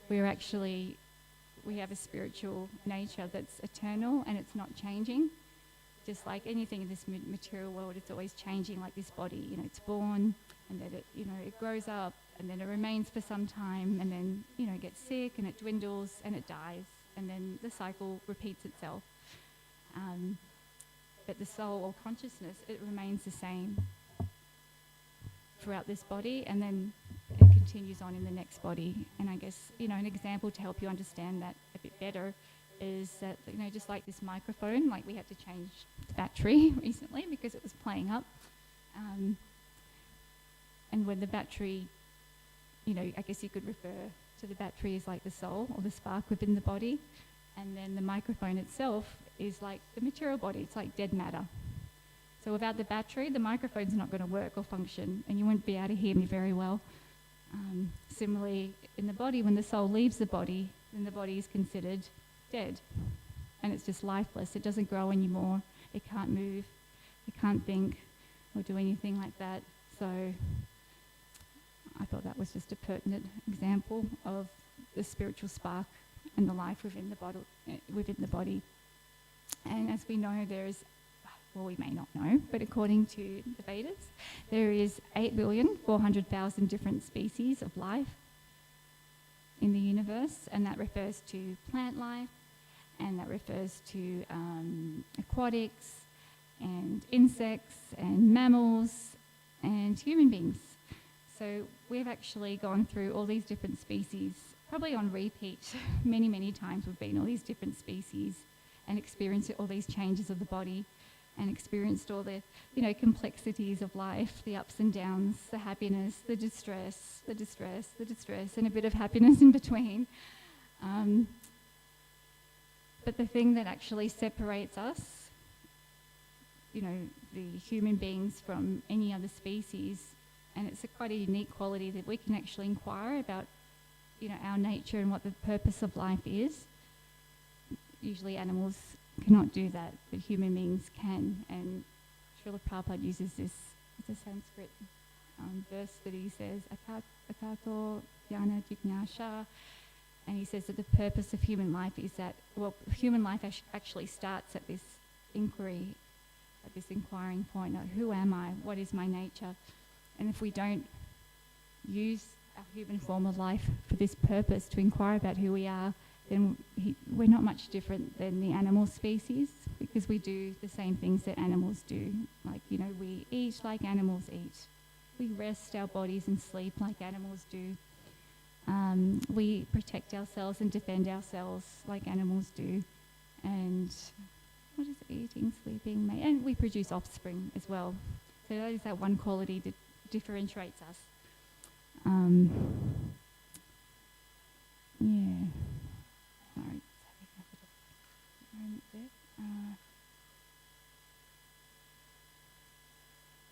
We have a spiritual nature that's eternal and it's not changing. Just like anything in this material world, it's always changing, like this body. It's born, and then it grows up, and then it remains for some time, and then it gets sick, and it dwindles, and it dies, and then the cycle repeats itself. But the soul or consciousness, it remains the same throughout this body, and then it continues on in the next body. And I guess an example to help you understand that a bit better is that, just like this microphone, like we had to change the battery recently because it was playing up. And when the battery, I guess you could refer to the battery as like the soul or the spark within the body. And then the microphone itself is like the material body. It's like dead matter. So without the battery, the microphone's not going to work or function, and you won't be able to hear me very well. Similarly, in the body, when the soul leaves the body, then the body is considered dead, and it's just lifeless. It doesn't grow anymore. It can't move. It can't think or do anything like that. So I thought that was just a pertinent example of the spiritual spark and the life within the body. And as we know, we may not know, but according to the Vedas, there is 8,400,000 different species of life in the universe, and that refers to plant life, and that refers to aquatics and insects and mammals and human beings. So we've actually gone through all these different species, probably on repeat many, many times. We've been all these different species and experienced all these changes of the body and experienced all the complexities of life, the ups and downs, the happiness, the distress, and a bit of happiness in between. But the thing that actually separates us, the human beings from any other species, and it's quite a unique quality that we can actually inquire about, our nature and what the purpose of life is. Usually animals cannot do that, but human beings can. And Srila Prabhupada uses this, it's a Sanskrit verse that he says, Atato Jnana Jignasha, and he says that the purpose of human life is that, human life actually starts at this inquiry, at this inquiring point of who am I, what is my nature? And if we don't use our human form of life for this purpose, to inquire about who we are, then we're not much different than the animal species, because we do the same things that animals do. Like, we eat like animals eat. We rest our bodies and sleep like animals do. We protect ourselves and defend ourselves like animals do. And what is eating, sleeping, and we produce offspring as well. So that is that one quality that differentiates us. Sorry, moment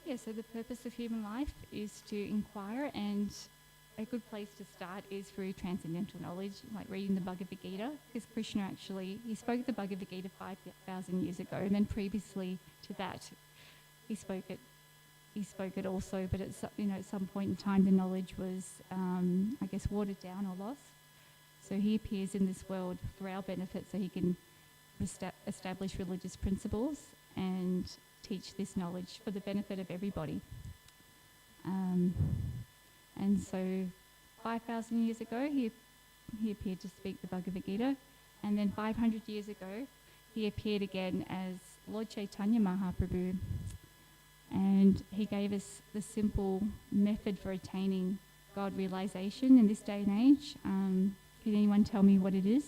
there. So the purpose of human life is to inquire, and a good place to start is through transcendental knowledge, like reading the Bhagavad-gita, because Krishna he spoke the Bhagavad-gita 5,000 years ago, and then previously to that, he spoke it also, but at some point in time the knowledge was, watered down or lost. So he appears in this world for our benefit, so he can establish religious principles and teach this knowledge for the benefit of everybody. And so 5,000 years ago, he appeared to speak the Bhagavad-gita, and then 500 years ago, he appeared again as Lord Chaitanya Mahaprabhu, and he gave us the simple method for attaining God realization in this day and age. Can anyone tell me what it is?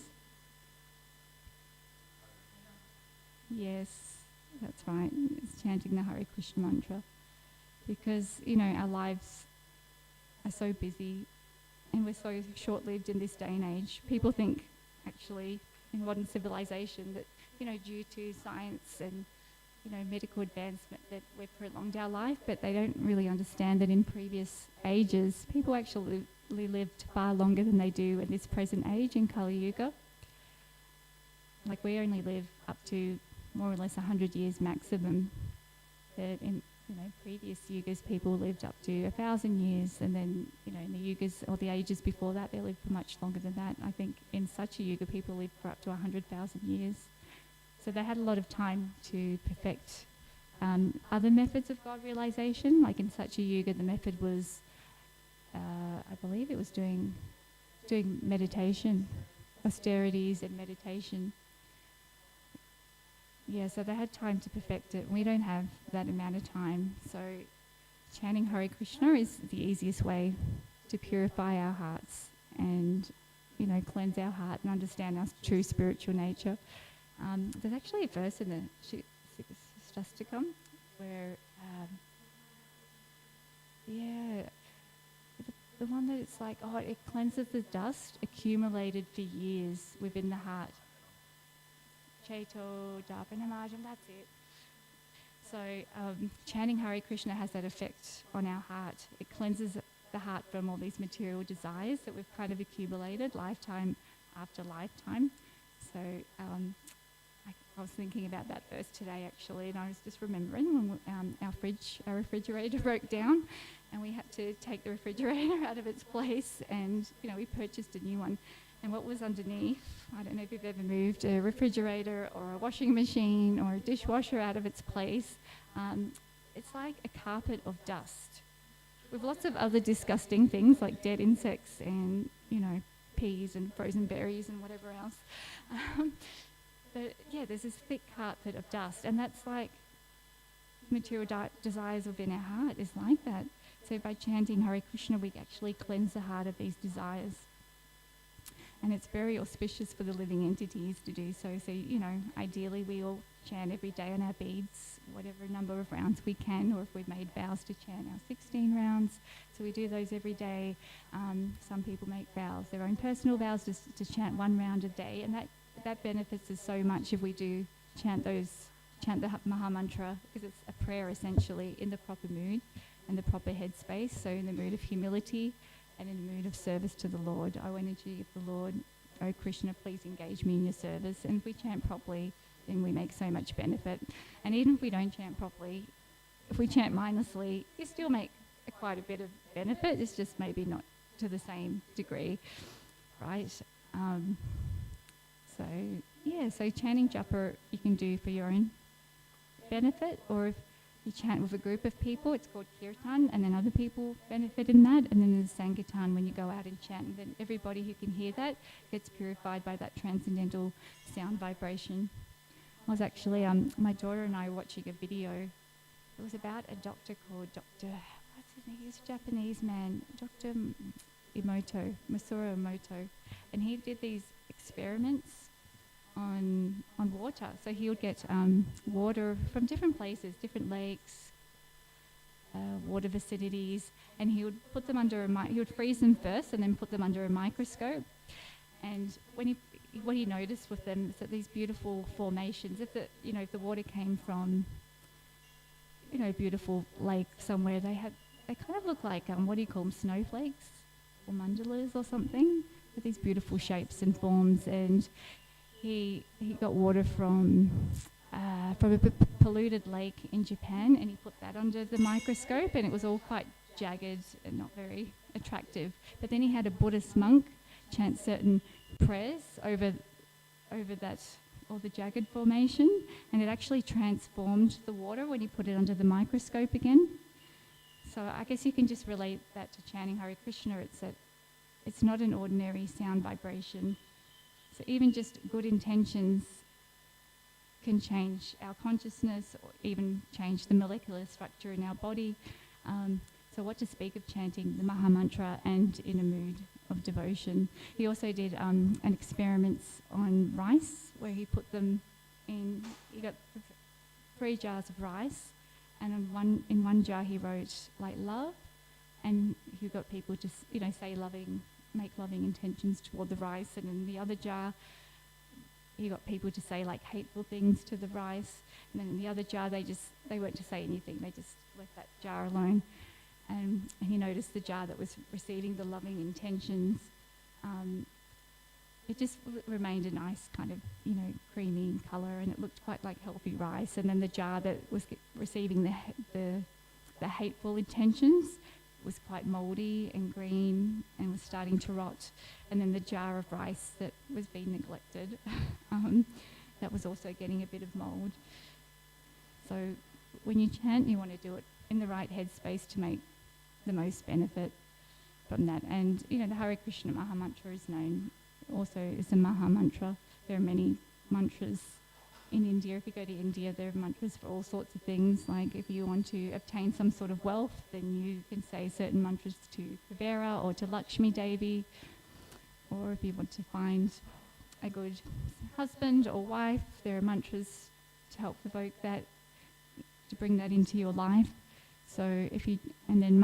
Yes, that's right. It's chanting the Hare Krishna mantra. Because, our lives are so busy and we're so short-lived in this day and age. People think, actually, in modern civilization that, due to science and, medical advancement that we've prolonged our life, but they don't really understand that in previous ages, people actually supposedly lived far longer than they do in this present age in Kali Yuga. Like we only live up to more or less 100 years maximum. But in previous yugas, people lived up to 1,000 years, and then in the yugas or the ages before that, they lived for much longer than that. I think in such a yuga, people lived for up to 100,000 years. So they had a lot of time to perfect other methods of God realization. Like in such a yuga, the method was, I believe it was doing meditation, austerities and meditation. Yeah, so they had time to perfect it. We don't have that amount of time. So chanting Hare Krishna is the easiest way to purify our hearts and, cleanse our heart and understand our true spiritual nature. There's actually a verse in the Shastakam where, the one that it's like, it cleanses the dust accumulated for years within the heart. Chaito Japanamajam, that's it. So chanting Hare Krishna has that effect on our heart. It cleanses the heart from all these material desires that we've kind of accumulated lifetime after lifetime. So I was thinking about that verse today actually, and I was just remembering when our refrigerator broke down and we had to take the refrigerator out of its place, and we purchased a new one. And what was underneath, I don't know if you've ever moved a refrigerator or a washing machine or a dishwasher out of its place. It's like a carpet of dust with lots of other disgusting things like dead insects and, peas and frozen berries and whatever else. But yeah, there's this thick carpet of dust, and that's like material desires within our heart is like that. So by chanting Hare Krishna, we actually cleanse the heart of these desires. And it's very auspicious for the living entities to do so. So, ideally we all chant every day on our beads, whatever number of rounds we can, or if we've made vows to chant our 16 rounds. So we do those every day. Some people make vows, their own personal vows, to chant 1 round a day. And that benefits us so much if we do chant the Maha Mantra, because it's a prayer essentially in the proper mood and the proper headspace. So in the mood of humility, and in the mood of service to the Lord. O energy of the Lord, O Krishna, please engage me in your service. And if we chant properly, then we make so much benefit. And even if we don't chant properly, if we chant mindlessly, you still make quite a bit of benefit. It's just maybe not to the same degree, right? So chanting japa you can do for your own benefit, or if you chant with a group of people, it's called kirtan, and then other people benefit in that. And then there's sankirtan when you go out and chant, and then everybody who can hear that gets purified by that transcendental sound vibration. I was actually, my daughter and I were watching a video. It was about a doctor called what's his name? He was a Japanese man, Dr. Masaru Emoto. And he did these experiments on water. So he would get water from different places, different lakes, water vicinities, and he would put them under he would freeze them first and then put them under a microscope. And what he noticed with them is that these beautiful formations, if the water came from a beautiful lake somewhere, they kind of look like what do you call them, snowflakes or mandalas or something, with these beautiful shapes and forms. And he got water from a polluted lake in Japan, and he put that under the microscope, and it was all quite jagged and not very attractive. But then he had a Buddhist monk chant certain prayers over that, or the jagged formation, and it actually transformed the water when he put it under the microscope again. So I guess you can just relate that to chanting Hare Krishna. It's not an ordinary sound vibration. So even just good intentions can change our consciousness, or even change the molecular structure in our body. So what to speak of chanting the Maha Mantra and in a mood of devotion. He also did an experiments on rice, where he put them in, he got 3 jars of rice, and in one jar he wrote like love, and he got people to make loving intentions toward the rice, and in the other jar he got people to say like hateful things to the rice, and then in the other jar they weren't to say anything, they just left that jar alone. and he noticed the jar that was receiving the loving intentions. It just remained a nice kind of, creamy colour, and it looked quite like healthy rice. And then the jar that was receiving the hateful intentions was quite mouldy and green and was starting to rot. And then the jar of rice that was being neglected, that was also getting a bit of mould. So when you chant, you want to do it in the right headspace to make the most benefit from that. And, the Hare Krishna Maha Mantra is known also as a Maha Mantra. There are many mantras in India. If you go to India, there are mantras for all sorts of things. Like if you want to obtain some sort of wealth, then you can say certain mantras to Kuvera or to Lakshmi Devi. Or if you want to find a good husband or wife, there are mantras to help evoke that, to bring that into your life. So if you, and then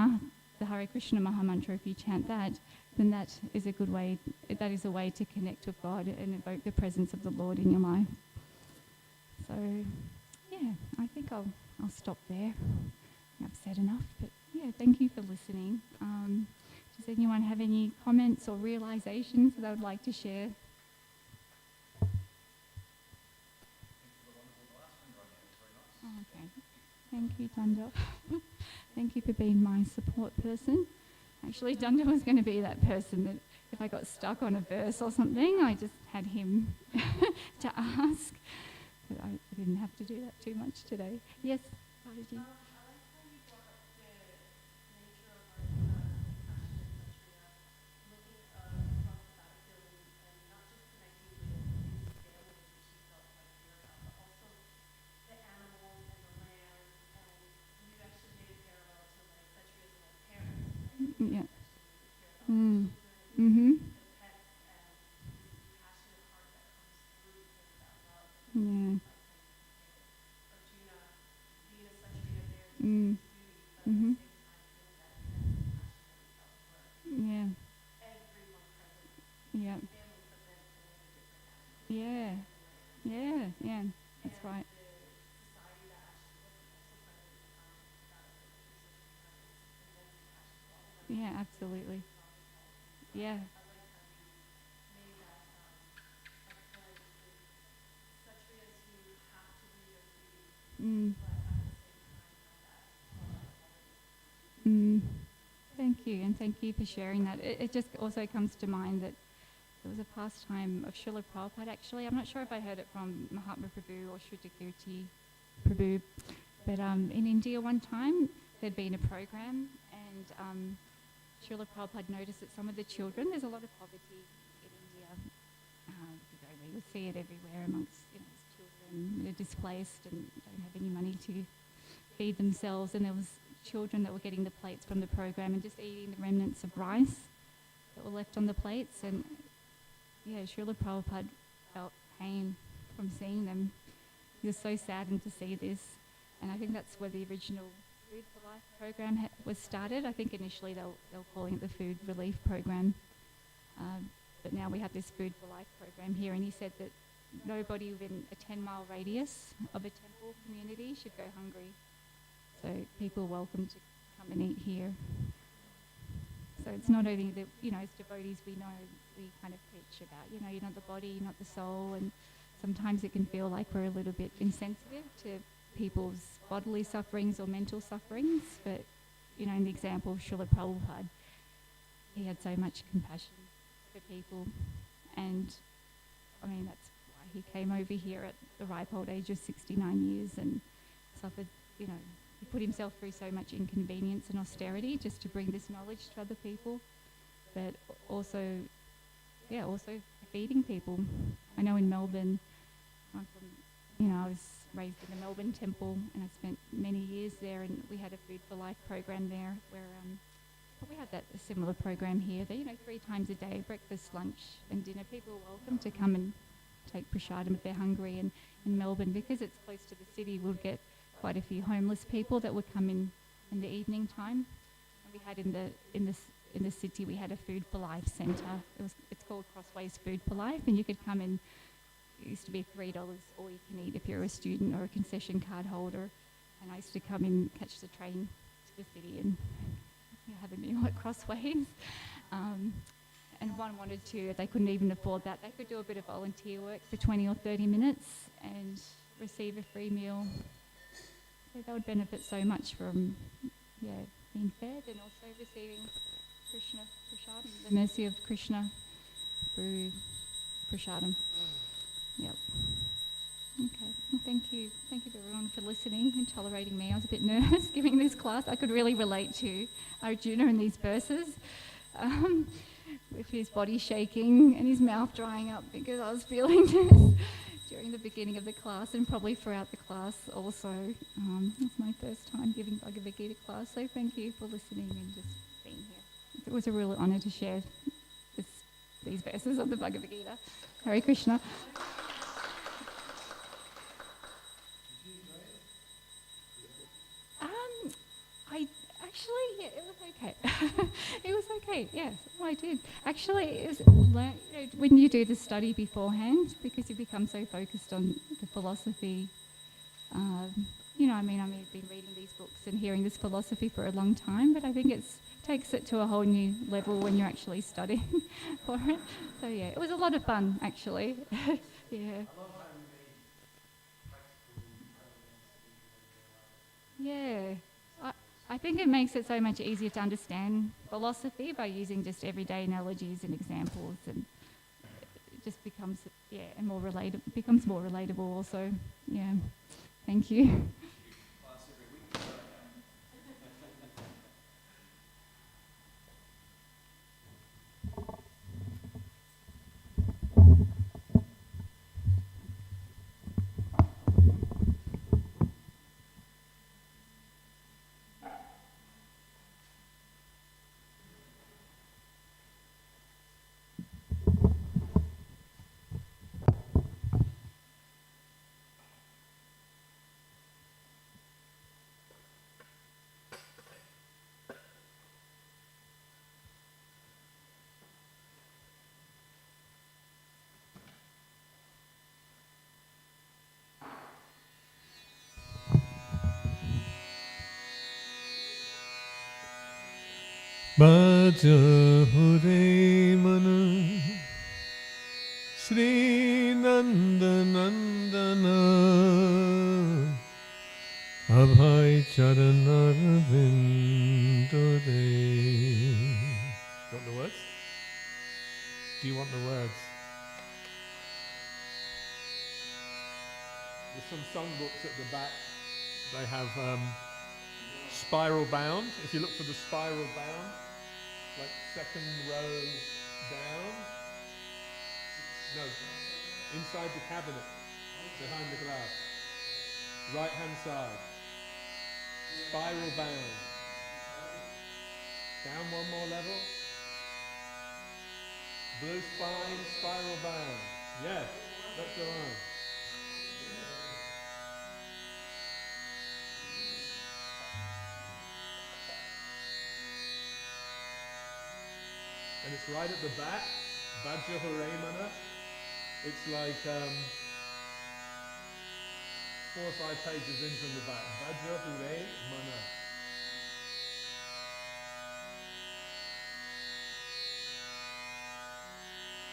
the Hare Krishna Maha Mantra, if you chant that, then that is a good way, that is a way to connect with God and evoke the presence of the Lord in your life. So, yeah, I think I'll stop there. I've said enough, but yeah, thank you for listening. Does anyone have any comments or realizations that I would like to share? Oh, okay. Thank you, Dunda. Thank you for being my support person. Actually, Dunda was going to be that person that if I got stuck on a verse or something, I just had him to ask. But I didn't have to do that too much today. Yes, Balaji. Yeah. Mm-hmm. Yeah. Mm-hmm. Yeah. Yeah. Yeah. Yeah. Yeah. That's right. Yeah, absolutely. Yeah. Mm. Mm. Thank you, and thank you for sharing that. It just also comes to mind that there was a pastime of Srila Prabhupada, actually. I'm not sure if I heard it from Mahatma Prabhu or Shuddhakirti Prabhu, but in India one time there'd been a program, and Srila Prabhupada noticed that some of the children, there's a lot of poverty in India. We would see it everywhere amongst children that are displaced and don't have any money to feed themselves. And there was children that were getting the plates from the program and just eating the remnants of rice that were left on the plates. And yeah, Srila Prabhupada felt pain from seeing them. He was so saddened to see this. And I think that's where the original Food for Life program was started. I think initially they were calling it the Food Relief Program. But now we have this Food for Life program here. And he said that nobody within a 10-mile radius of a temple community should go hungry. So people are welcome to come and eat here. So it's not only that, as devotees we know, we kind of preach about, you're not the body, not the soul, and sometimes it can feel like we're a little bit insensitive to people's bodily sufferings or mental sufferings. But, in the example of Srila Prabhupada, he had so much compassion for people. And, that's why he came over here at the ripe old age of 69 years and suffered, he put himself through so much inconvenience and austerity just to bring this knowledge to other people, but also feeding people. I know in Melbourne, I was raised in the Melbourne temple and I spent many years there, and we had a Food for Life program there where we had a similar program here. That 3 times a day, breakfast, lunch and dinner. People are welcome to come and take prasadam if they're hungry. And in Melbourne, because it's close to the city, we'll get quite a few homeless people that would come in the evening time. And we had in the city, we had a Food for Life centre. It's called Crossways Food for Life, and you could come in. It used to be $3 all you can eat if you're a student or a concession card holder. And I used to come in, catch the train to the city and having me like crossways. And one wanted to, they couldn't even afford that. They could do a bit of volunteer work for 20 or 30 minutes and receive a free meal. So they would benefit so much from being fed and also receiving Krishna Prasadam, the mercy of Krishna through Prasadam. Yep. Okay. Well, thank you. Thank you everyone for listening and tolerating me. I was a bit nervous giving this class. I could really relate to Arjuna in these verses. With his body shaking and his mouth drying up because I was feeling this during the beginning of the class and probably throughout the class also. It's my first time giving Bhagavad-gita class, so thank you for listening and just being here. It was a real honour to share these verses of the Bhagavad-gita. Hare Krishna. Actually, yeah, it was okay. It was okay, yes, I did. Actually, it was when you do the study beforehand, because you become so focused on the philosophy, I've been reading these books and hearing this philosophy for a long time, but I think it takes it to a whole new level when you're actually studying for it. So yeah, it was a lot of fun, actually. Yeah. Yeah. I think it makes it so much easier to understand philosophy by using just everyday analogies and examples, and it just becomes becomes more relatable also. Yeah. Thank you. Bhaja Hure Mana Sri Nanda Nandana Abhay Charanar Vindore. Want the words? Do you want the words? There's some songbooks at the back. They have spiral bound. If you look for the spiral bound, like second row down. No, inside the cabinet, behind the glass. Right hand side. Spiral bound. Down one more level. Blue spine, spiral bound. Yes, that's the one. And it's right at the back, Vajra Huremana. It's like 4 or 5 pages in from the back. Vajra Huremana.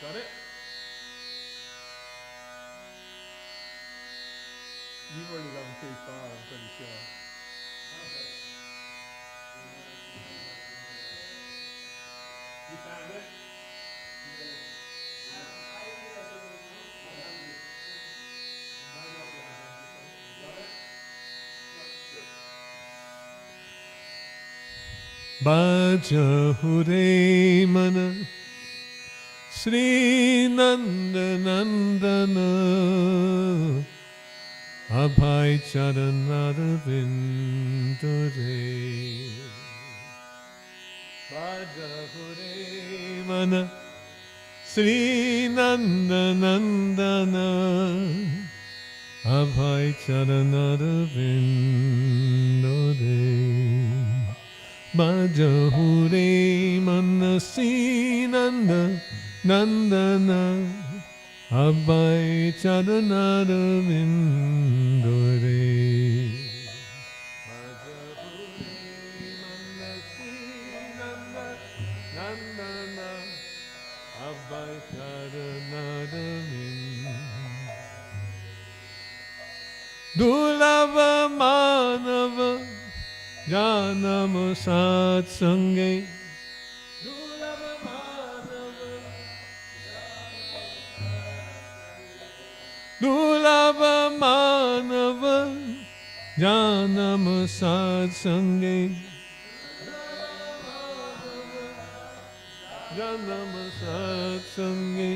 Got it? You've already gone too far, I'm pretty sure. Okay. You found it? Bhaja Hure Mana Sri Nanda Nandana Abhay Charanara Vindore. Bhaja Hure Mana Sri Nanda Nandana Abhay Charanara Vindore. Bhaja Hure Mana Sri Nanda Nandana Abhay Charanara Vindore. Bhaja Hure Mana Sri Abhay Charanaravind Dulava Manava Janam Satsange Dulava Manava Dulava Manava Janam Satsange Janam Satsange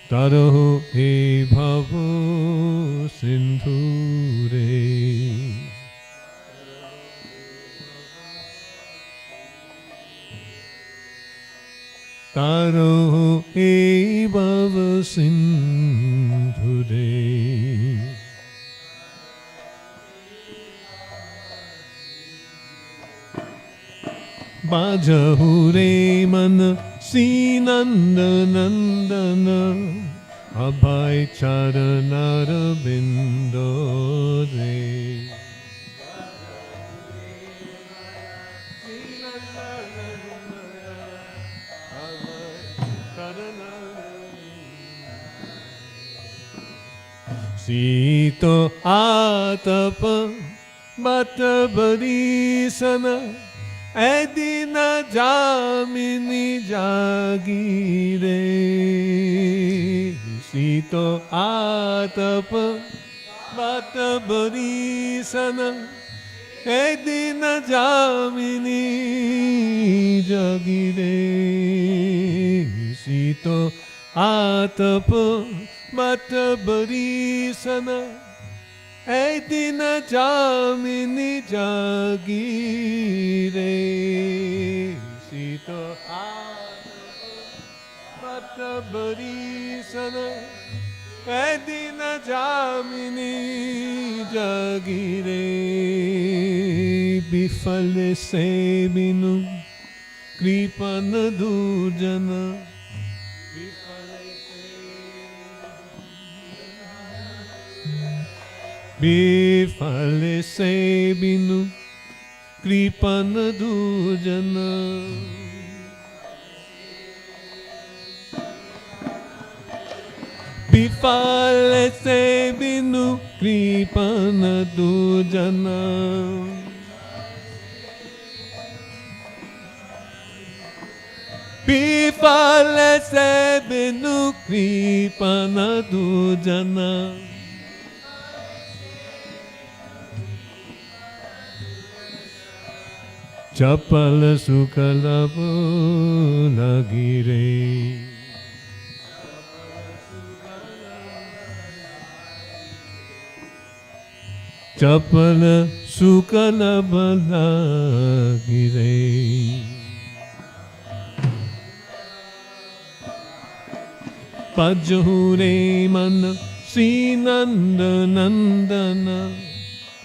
Taraho he bhavo sindhure Taraho he bhavo sindhure Bajahure mana Sinanda Nandana Abhay Charanaravindo Re Sito Atapa Bata Barisana Edina Jamini Jagire Sito Atapa Bata Barisana Edina Jamini Jagire Sito Atapa Bata Barisana Edina Jamini Jagire Sito Mata Barisana Edina Jamini Jagire Bifale se binu Kripana dujana Bifale se binu Kripana dujana Bifale se binu Kripana dujana Bifale se binu Kripana dujana Chapala Sukhalabo Lagire Chapala Sukhalabo Lagire Pajahure Mana Sinanda Nandana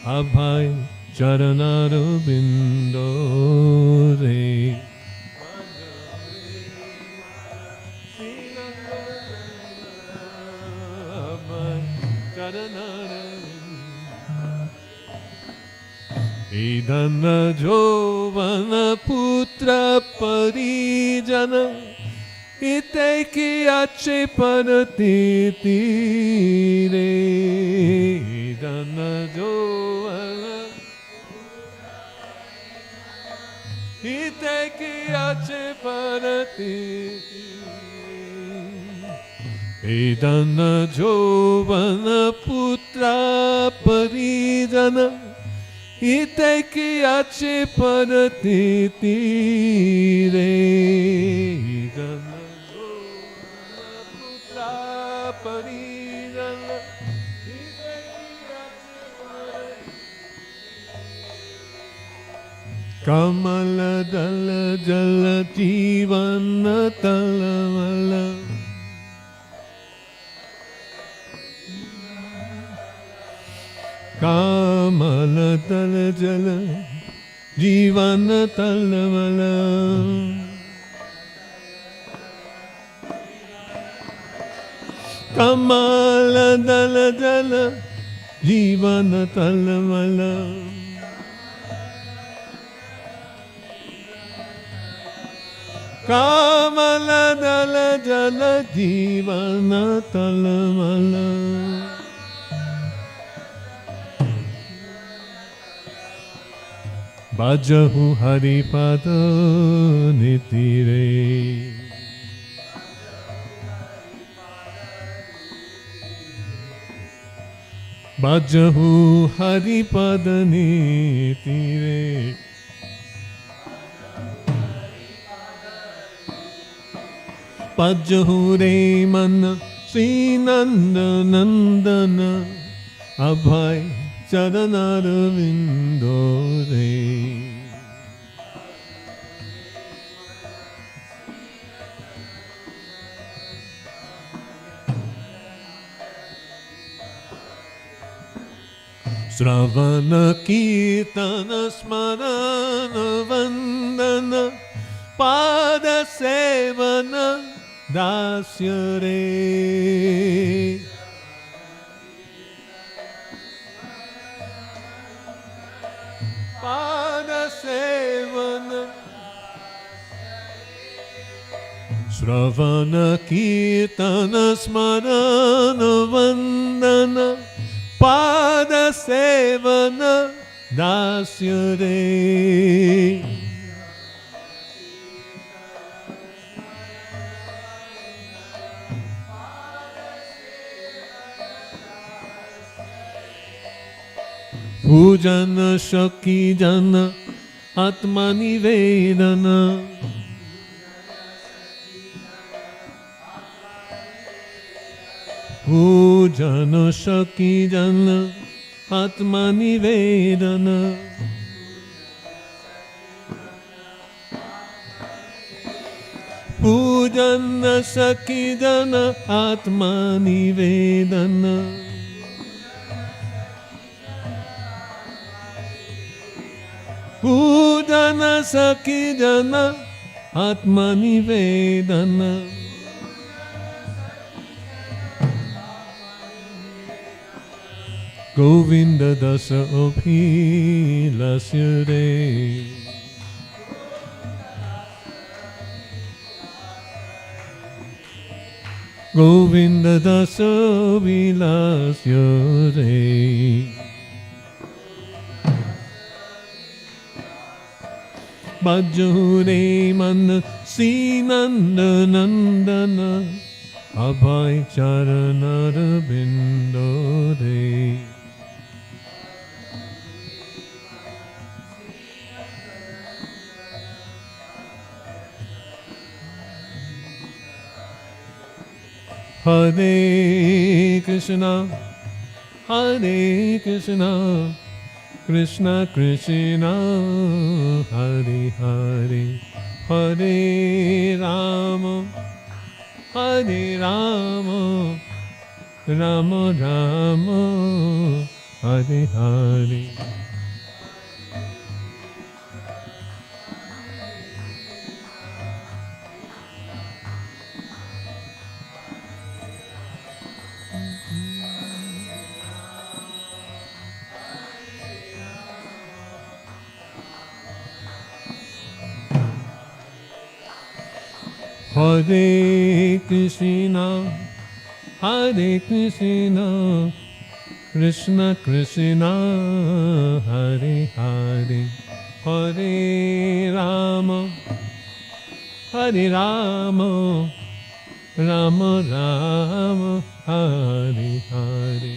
Abhay Charanaravindo Re Idana Jovana Putra Parijana Iteki Ache Paratiti Re Idana Jovana Iteki Ache Paratiti Idana Jovana Putra Parijana Iteki Ache Paratiti Re Idana Jovana Putra Parijana Kamala Dala Jala Jivana Talamala Kamala Dala Jala Jivana Talamala Kamala Dala Jala Jivana Talamala Kamala dala jala jivana talamala. Bajahu haripada nitire. Bajahu haripada nitire. Bajahu re mana Sri Nanda Nandana Abhay Charanaravindo re. Sravana Kirtana Smarana Vandana Pada Sevana Dasya re. Pada Sevana Sravana Kirtana Smarana Vandana Pada Sevana Dasya re. Pujana Shaki Jana Atmani Vedana. Pujana Shaki Jana Atmani Vedana. Pujana Shaki Jana Atmani Vedana. Pujana Sakhi Jana Atmani Vedana. Govinda Dasa Abhilasya re. Govinda Dasa Abhilasya re. Bhajo man Sri Nanda Nandana Abhay Charanaravindo re. Hare Krishna, Hare Krishna, Krishna Krishna, Hare Hare, Hare Rama, Hare Rama, Rama Rama, Hare Hare. Hare Krishna, Hare Krishna, Krishna Krishna, Hare Hare, Hare Rama, Hare Rama, Rama Rama, Hare Hare.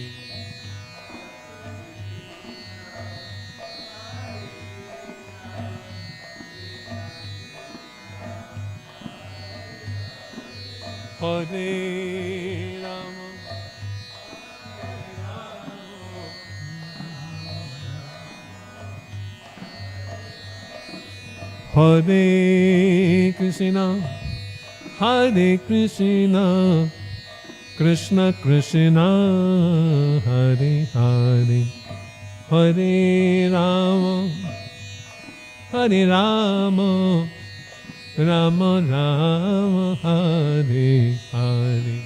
Hare Rama, Hare Krishna, Hare Krishna, Krishna Krishna, Hare Hare, Hare Rama, Hare Rama, Rama Rama, Hare Hare.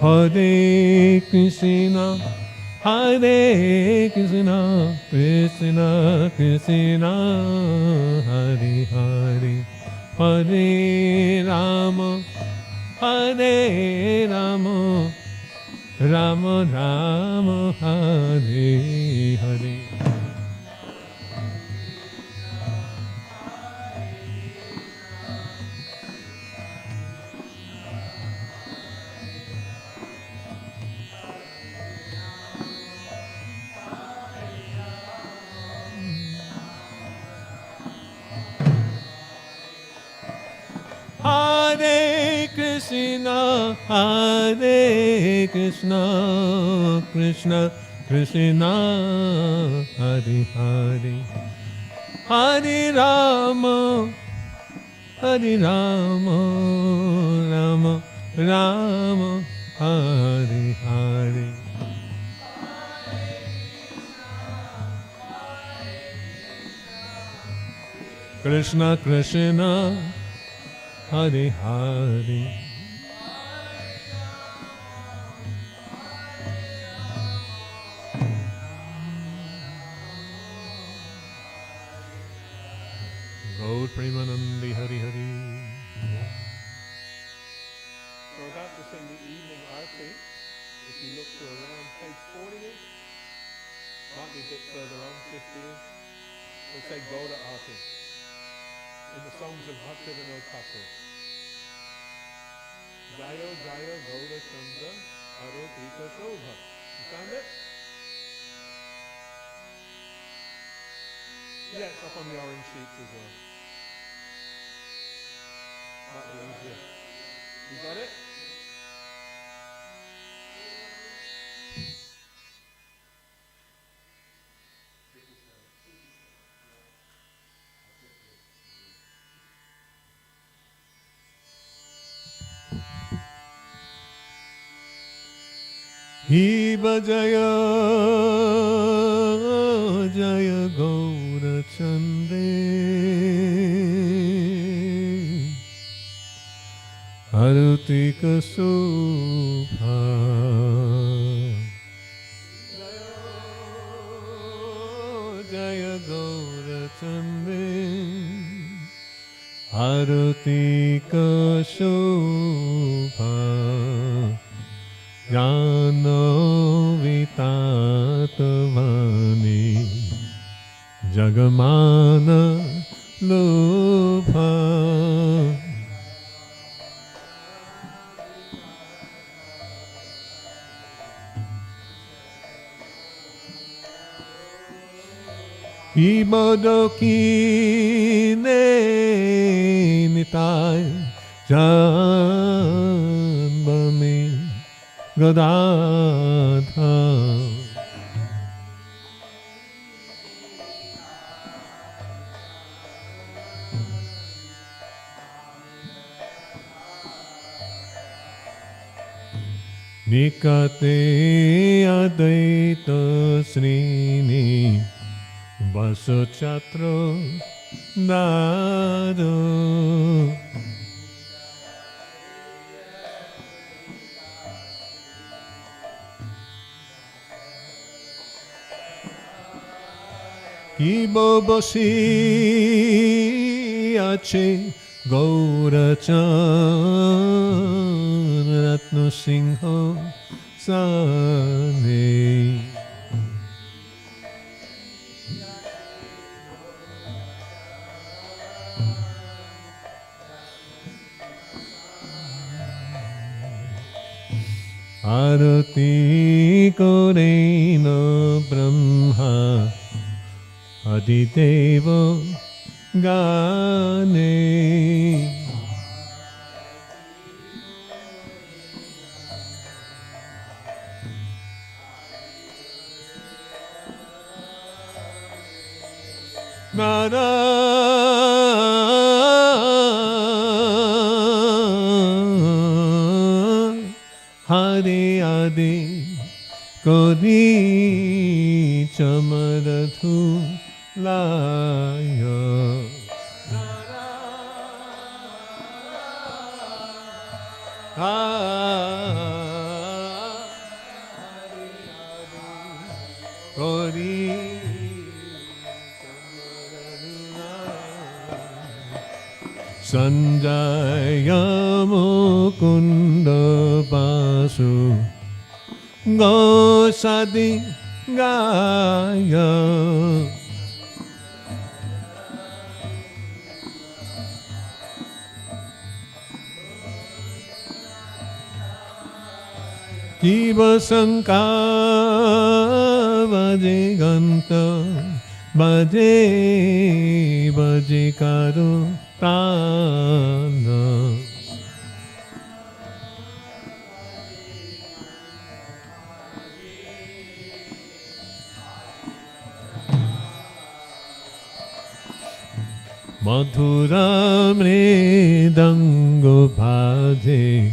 Hare Krishna, Hare Krishna, Krishna Krishna, Hare Hare, Hare Rama, Hare Rama, Rama Rama, Hare Hare. Hare Krishna, Hare Krishna, Krishna Krishna, Hare Hare, Hare Rama, Hare Rama, Rama Rama, Hare Hare. Krishna Krishna, Hare Hare. Gaur Premanandi Hari Hari. So we're about to sing the evening arti. If you look to around page 40-ish, might be a bit further on, 50-ish, we'll say Gauda Arti in the songs of Bhaktivinoda Thakur. Jayo Jayo Gauda Chanda Arotika Shobha. You found it? Yeah, it's up on the orange sheets as well. Might be easier. You got it? Hiva Jaya Jaya Gaura Chande Arutika Shobha Jaya Gaura Chande Arutika Shobha Jano Vitatavani Jagamana Lobha Ibodoki ne nitai Janbami Gadadha Nikate Advaita Srini Vasochatro Nado Kibobosi Ache Gaurachan Ratno Singho Sane Arati Korena Brahma Adideva Gane Nara Hare Adi Kodi Chamarathu Laya Sanjaya Mukunda Basu Gosadi Gaya Kiva Sankar Vaje Ganta Vaje Vaje Karo Tana Madhura Mridango Bhaje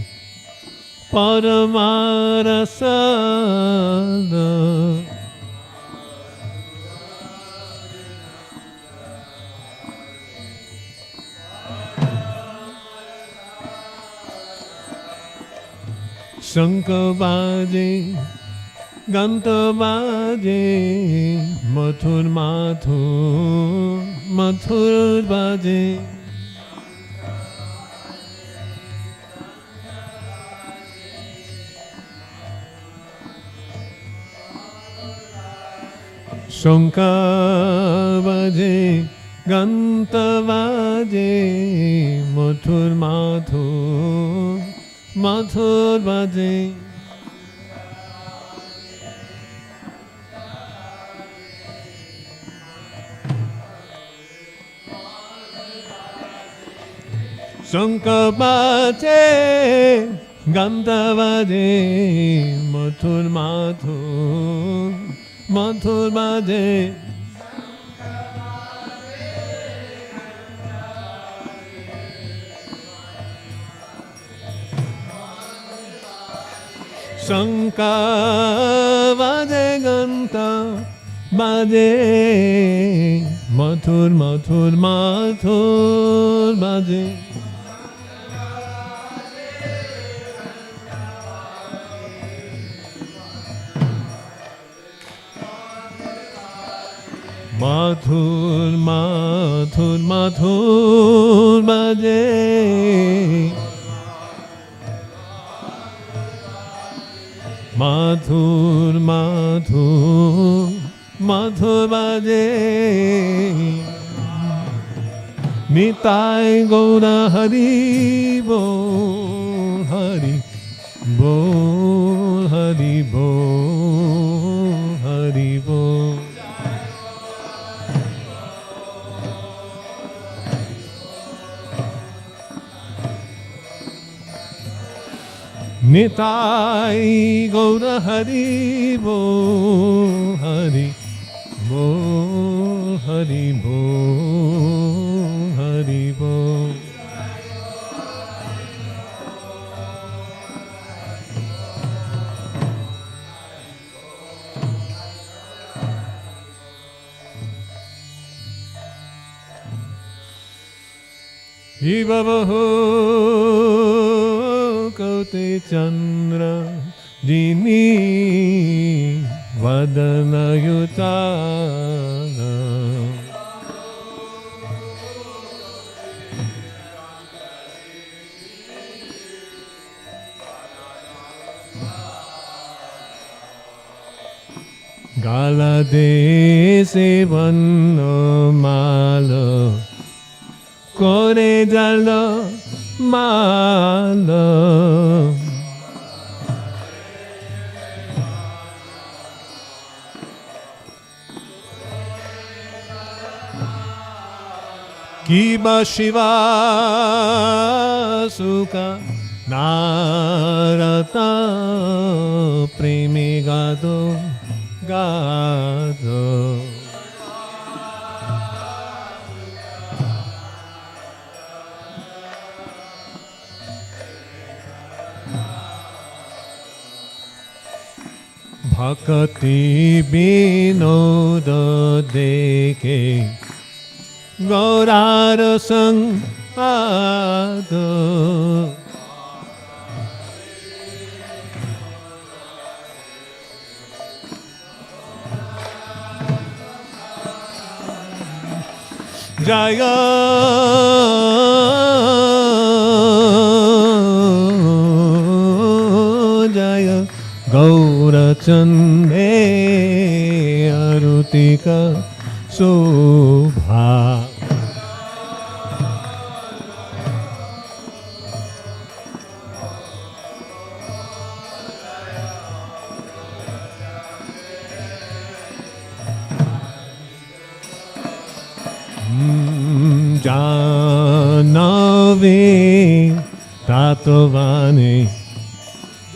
Paramarasana Shankavaje Gantavaje Mathur Mathur Mathur Vaje Shankavaje Gantavaje Mathur Mathur Mathur Vaje Shankavaje Gantavaje Mathur Mathur Mathur Vaje Shankavaje Ganta Vaje Mathur Mathur Mathur Vaje Mathur Mathur Mathur Vaje Mathur Mathur Mathur Vaje Nitai Gaura Hari Bol Hari Bol Hari Bol Hari Bol Nitai Gaura Hari Bol Hari Bol Hari Bol Hari Bol Ibabaho Kote Chandra Dini Vadana Yutana Gala Desi Vanno Malo Kore Jalo Malo Kiba Shiva Sukha Narata Premi Gado Gado Bhakti Binoda Deke Gaurara Sangada Jaya चंदे आरुति का शोभा जानवे तातवाने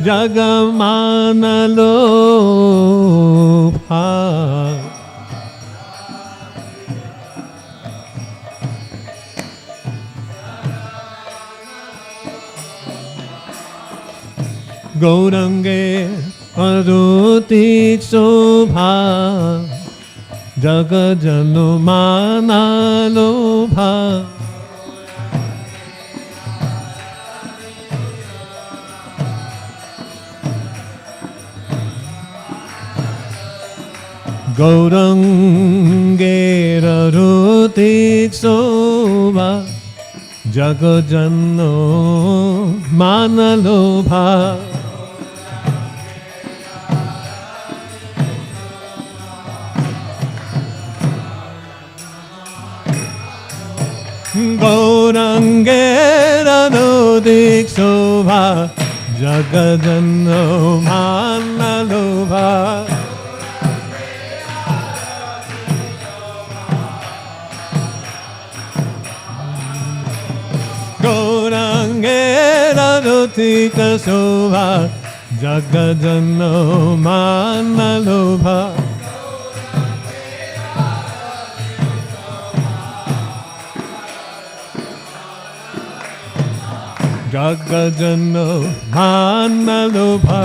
जगमानलो भा गौरंगे अरुतिक शोभा जगजनो मानलो भा गौरंगेर रुतिक शोभा जगजनो मानलो भा गौरंगेर रुतिक शोभा जगजनो मानलो भा गौरंगेर रुतिक शोभा जगजनो मानलो भा जगजनो मानलो भा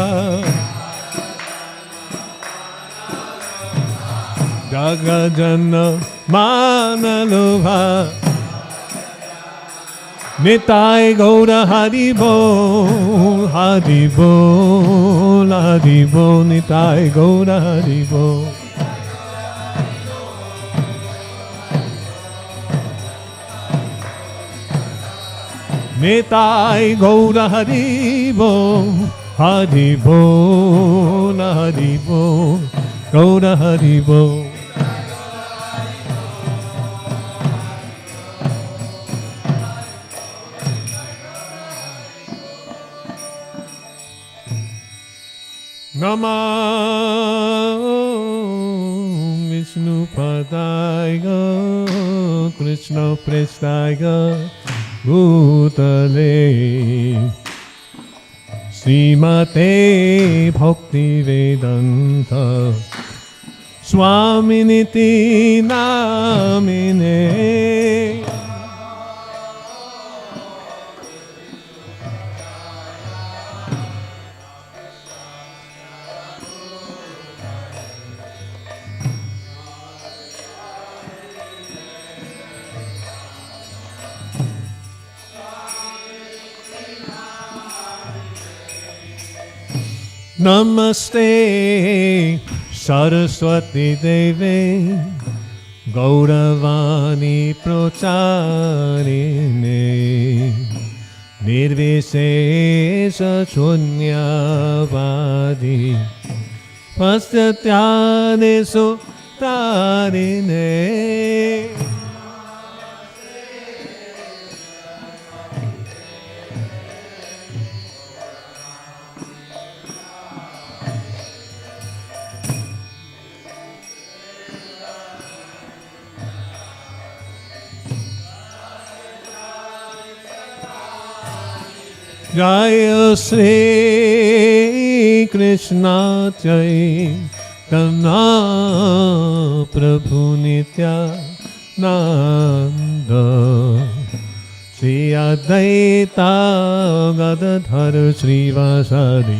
जगजनो मानलो भा निताय गौर हरि बोल हरि बोल हरि बोल निताय गौर हरि बोल निताय गौर हरि बोल हरि बोल हरि बोल गौर हरि बोल नमः विष्णुपदाय कृष्ण प्रेष्ठाय भूतले श्रीमते भक्तिवेदान्त स्वामिनिति नामिने नमस्ते सरस्वती देवे गौरवाणी प्रचारिणे निर्विशेष शून्यवादी पश्चात्यादेशो तारिणे जय श्री कृष्ण चैतन्य प्रभु नित्यानंद श्री अद्वैता गदाधर श्रीवासादि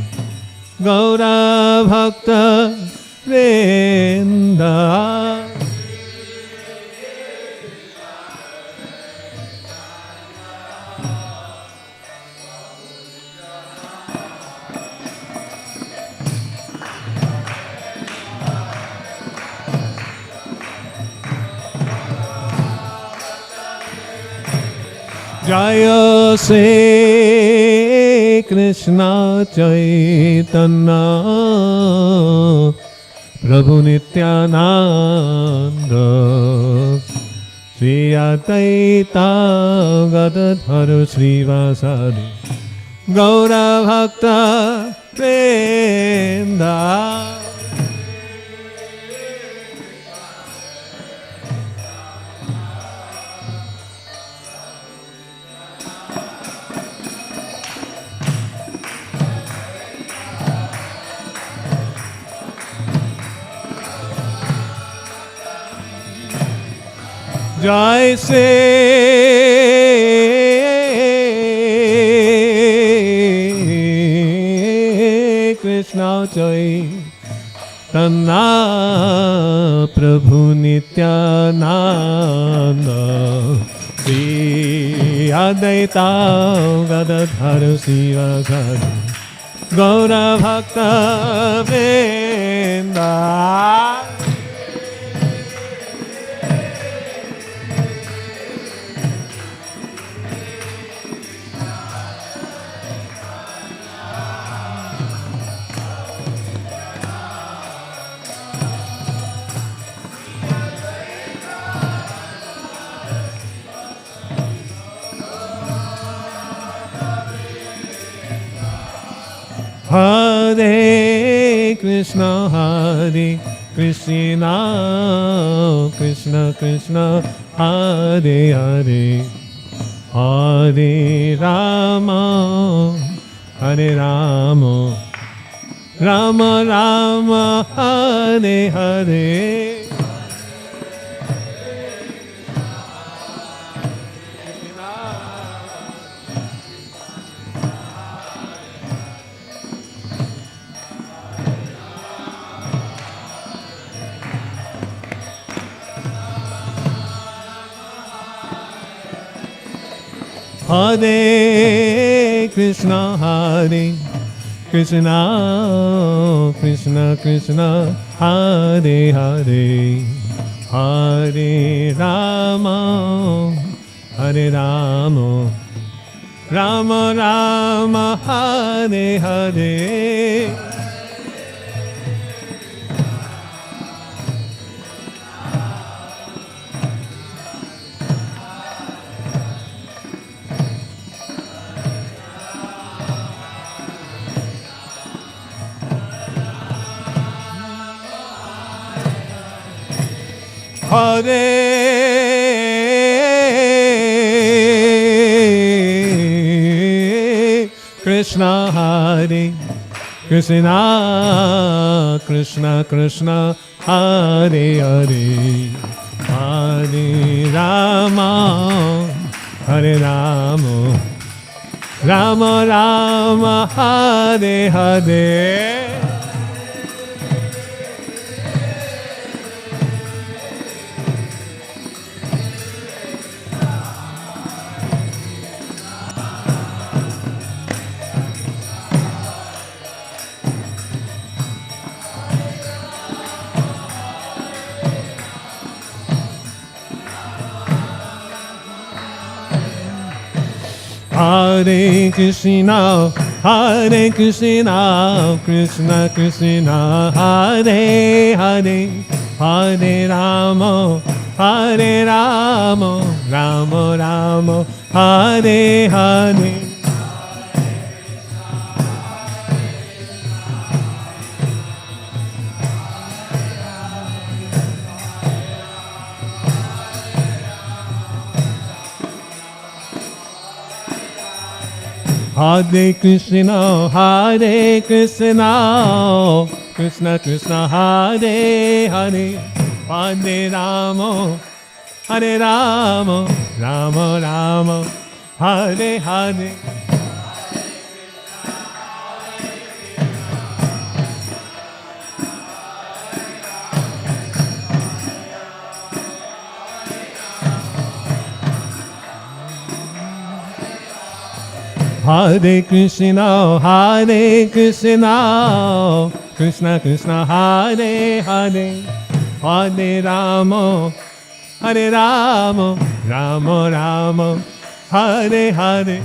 गौरा भक्त वृंद जय Shri Krishna Chaitanya Prabhu Nityananda Shri Advaita Gadadhara Srivasadi Gaura Bhakta Vrinda Jai Shri Krishna Chaitanya Prabhu Nityananda Shri Advaita Gadadhara Srivasadi Gaura Bhakta Vrinda Hare Krishna Krishna Krishna Hare Hare Hare Rama Rama Rama Hare Hare Hare Krishna Krishna Krishna Hare Hare Hare Rama Rama Rama Hare Hare Hare Krishna Krishna Krishna Hare Hare Hare Rama Rama Rama Hare Hare Hare Krishna Krishna Krishna Hare Hare Hare Rama Rama Rama Hare Hare Hare Krishna Krishna Krishna Hare Hare Hare Rama Rama Rama Hare Hare Hare Krishna Krishna Krishna Hare Hare Hare Rama Rama Rama Hare Hare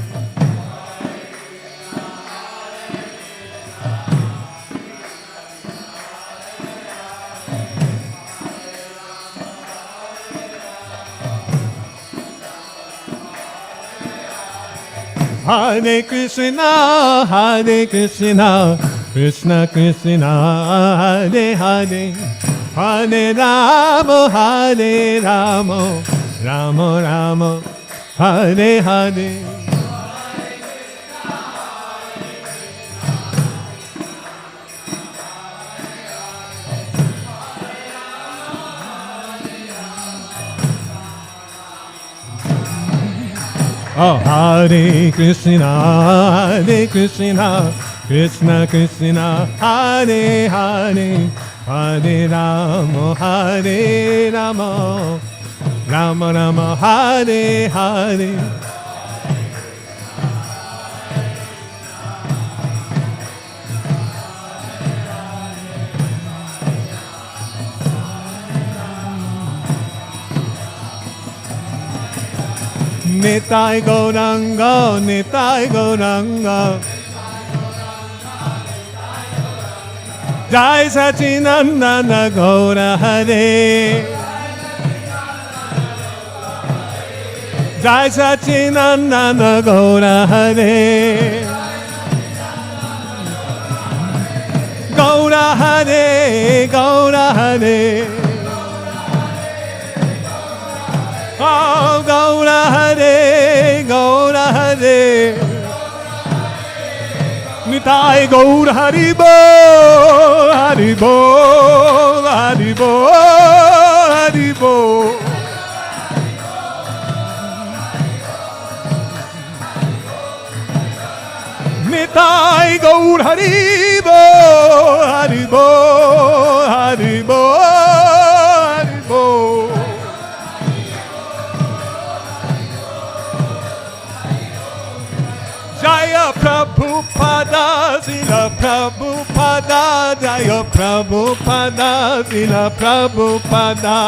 Hare Krishna, Krishna Krishna, Hare Hare, Hare Rama, Rama Rama, Hare Hare. Oh, Hare Krishna, Krishna Krishna, Hare Hare, Hare Rama, Rama Rama, Hare Hare. Nitai Gauranga, Nitai Gauranga, Jai Sachinandana Gaura Hare, Jai Sachinandana Gaura Hare, Gaura Hare, Gaura Hare. Oh, Gaura Hare, Gaura Hare, Nitai Gaura Haribo, Haribo, Haribo, Haribo. Nitai Gaura Haribo, Haribo, Haribo, Haribo. Jaya Prabhupada, Srila Prabhupada, Jaya Prabhupada, Srila Prabhupada.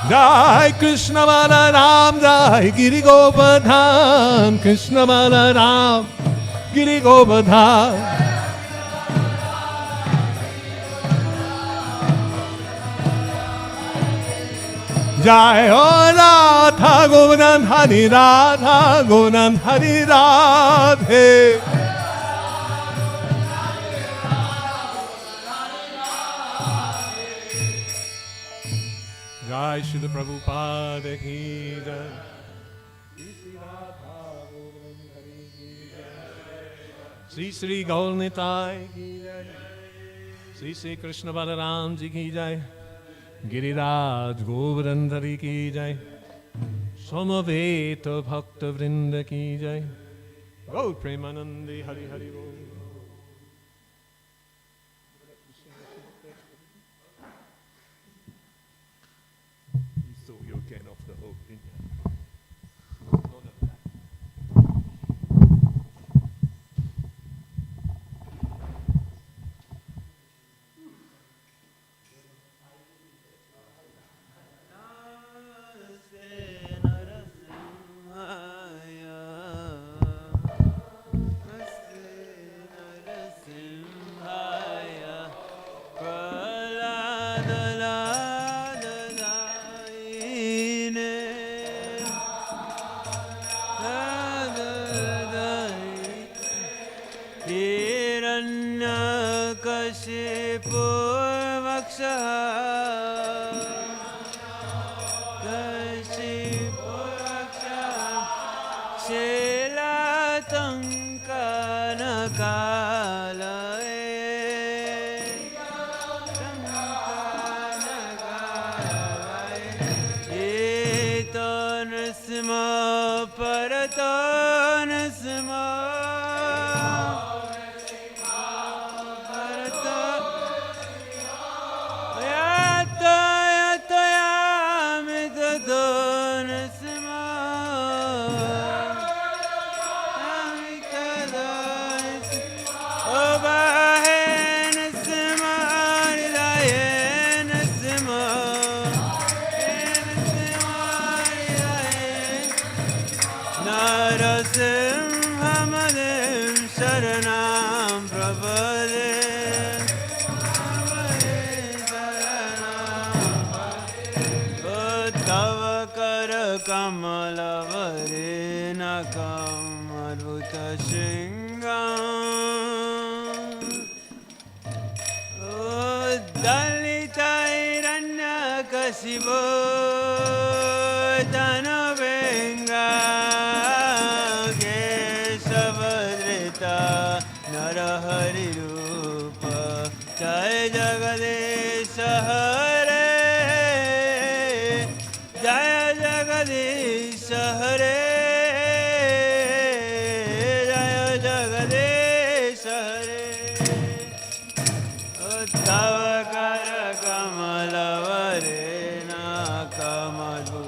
Jai Krishna Balaram, Jai Giri Govardhan, Krishna Balaram, Giri Govardhan. Jai Ho Radha Govardhan Hari Radha Govardhan Hari Radhe. Jai Srila Prabhupada ki jai. Sri Sri Gaur Nitai ki jai. Sri Sri Krishna Balaram ji ki jai. Giriraj Govardhari ki jai, Samaveta Bhakta Vrinda ki jai, Gaur Premanandi Hari Hari Bol. You thought you were getting off the hook, didn't you? Singam Dalita Hiranyakasipo Tanavenga Kesavadrita Narahari Rupa Jai Jagadesha Hare Jai Jagadesha Hare Jai Jagadesha Hare Tavakara Kamalavarena Kamalu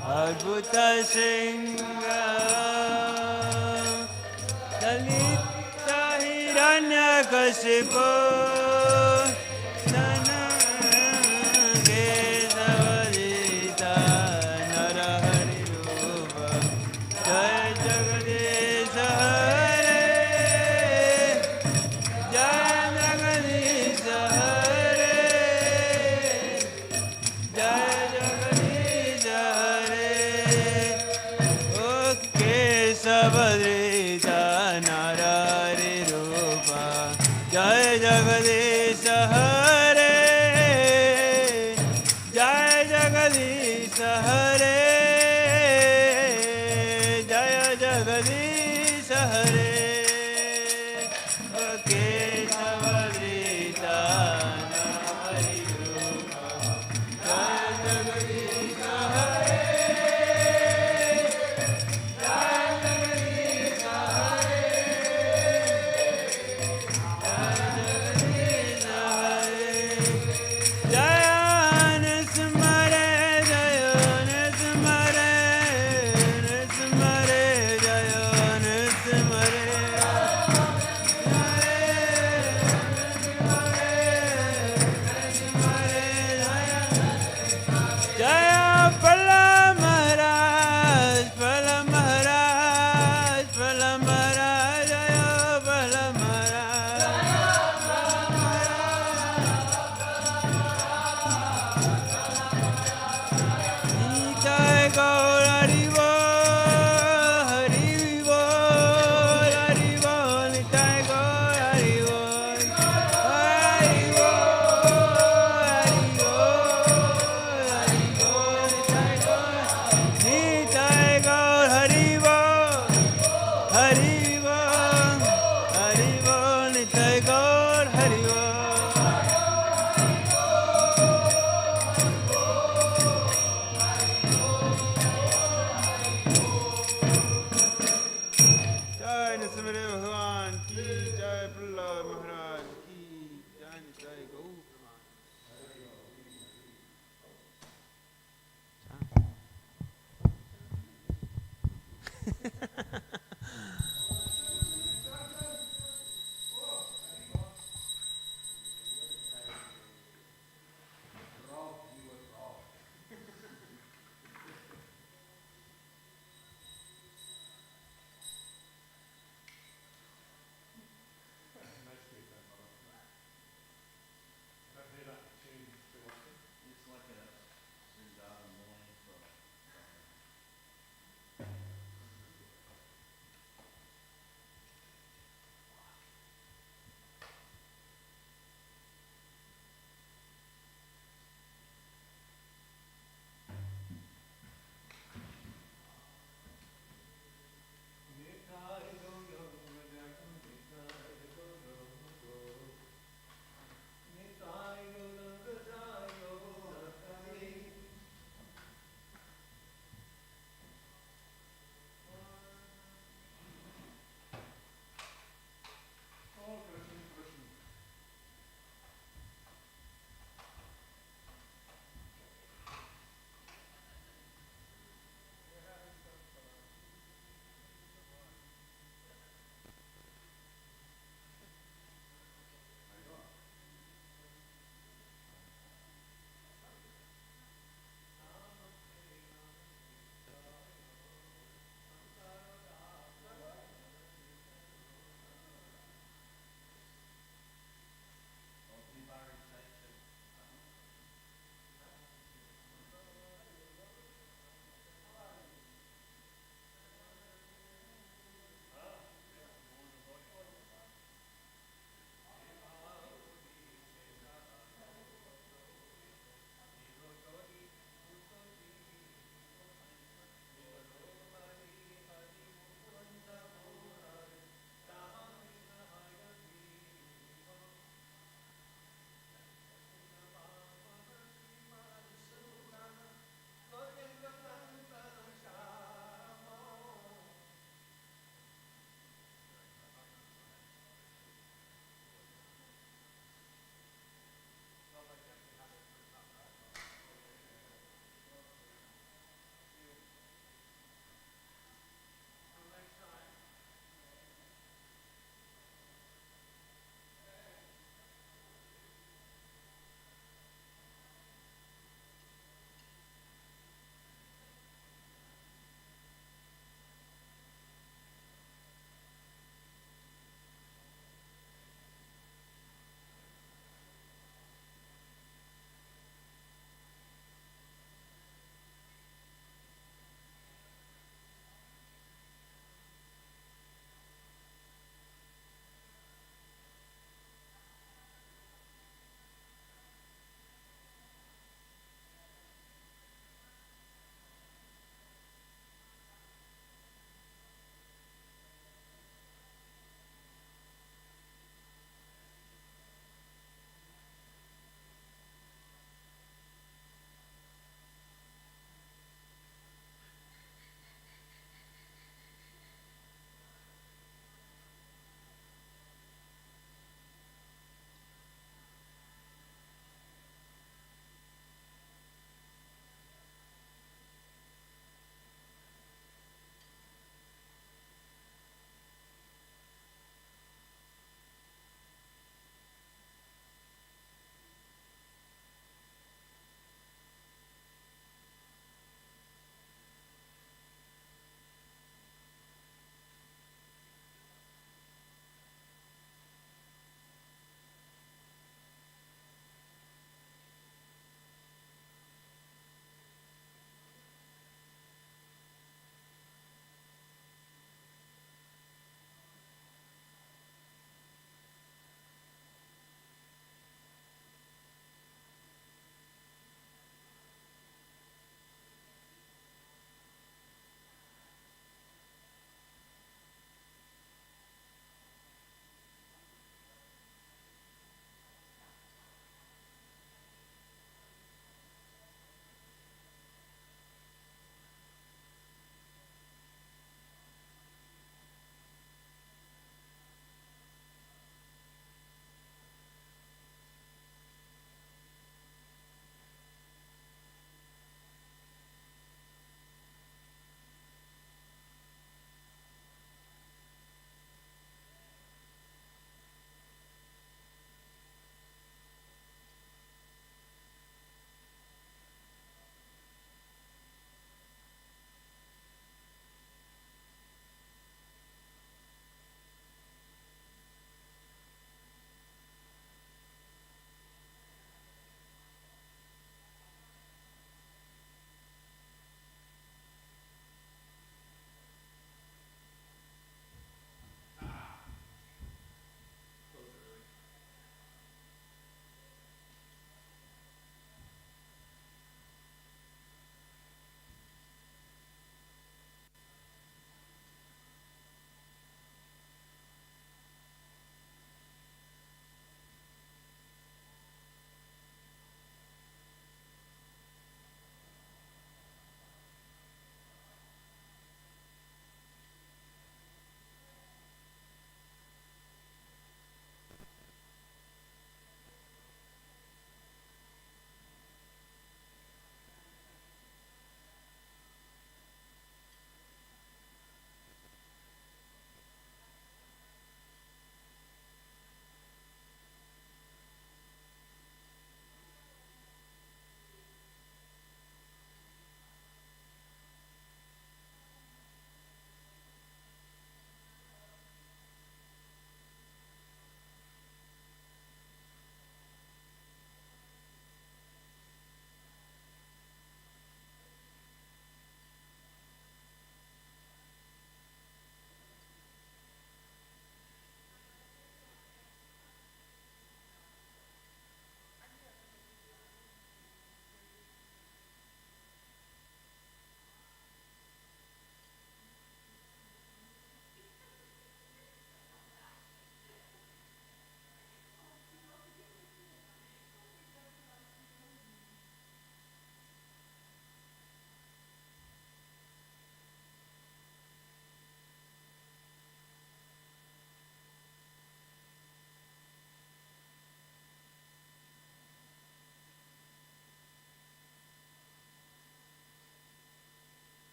Adbhuta Singha Dalita Hiranyakasipo Kesavadrita Narahari Rupa Jai Jagadesha Hare Jai Jagadesha Hare Jai Jagadesha Hare Kesavadrita Narahari Rupa Jai Jagadesha Hare Jai Jagadesha Hare Jai Jagadesha Hare Kesavadrita Narahari Rupa Jai Jagadesha Hare Jaya Pala Maharaj, Pala Maharaj, Pala Maharaj, Jaya Pala Maharaj. Nitai Gaur Hari Bol, Hari Bol, Hari Bol, Nitai Gaur Hari Bol, Hari Bol, Hari Bol, Nitai Gaur Hari Bol, Hari Bol, Hari Bol, Nitai Gaur Hari Bol.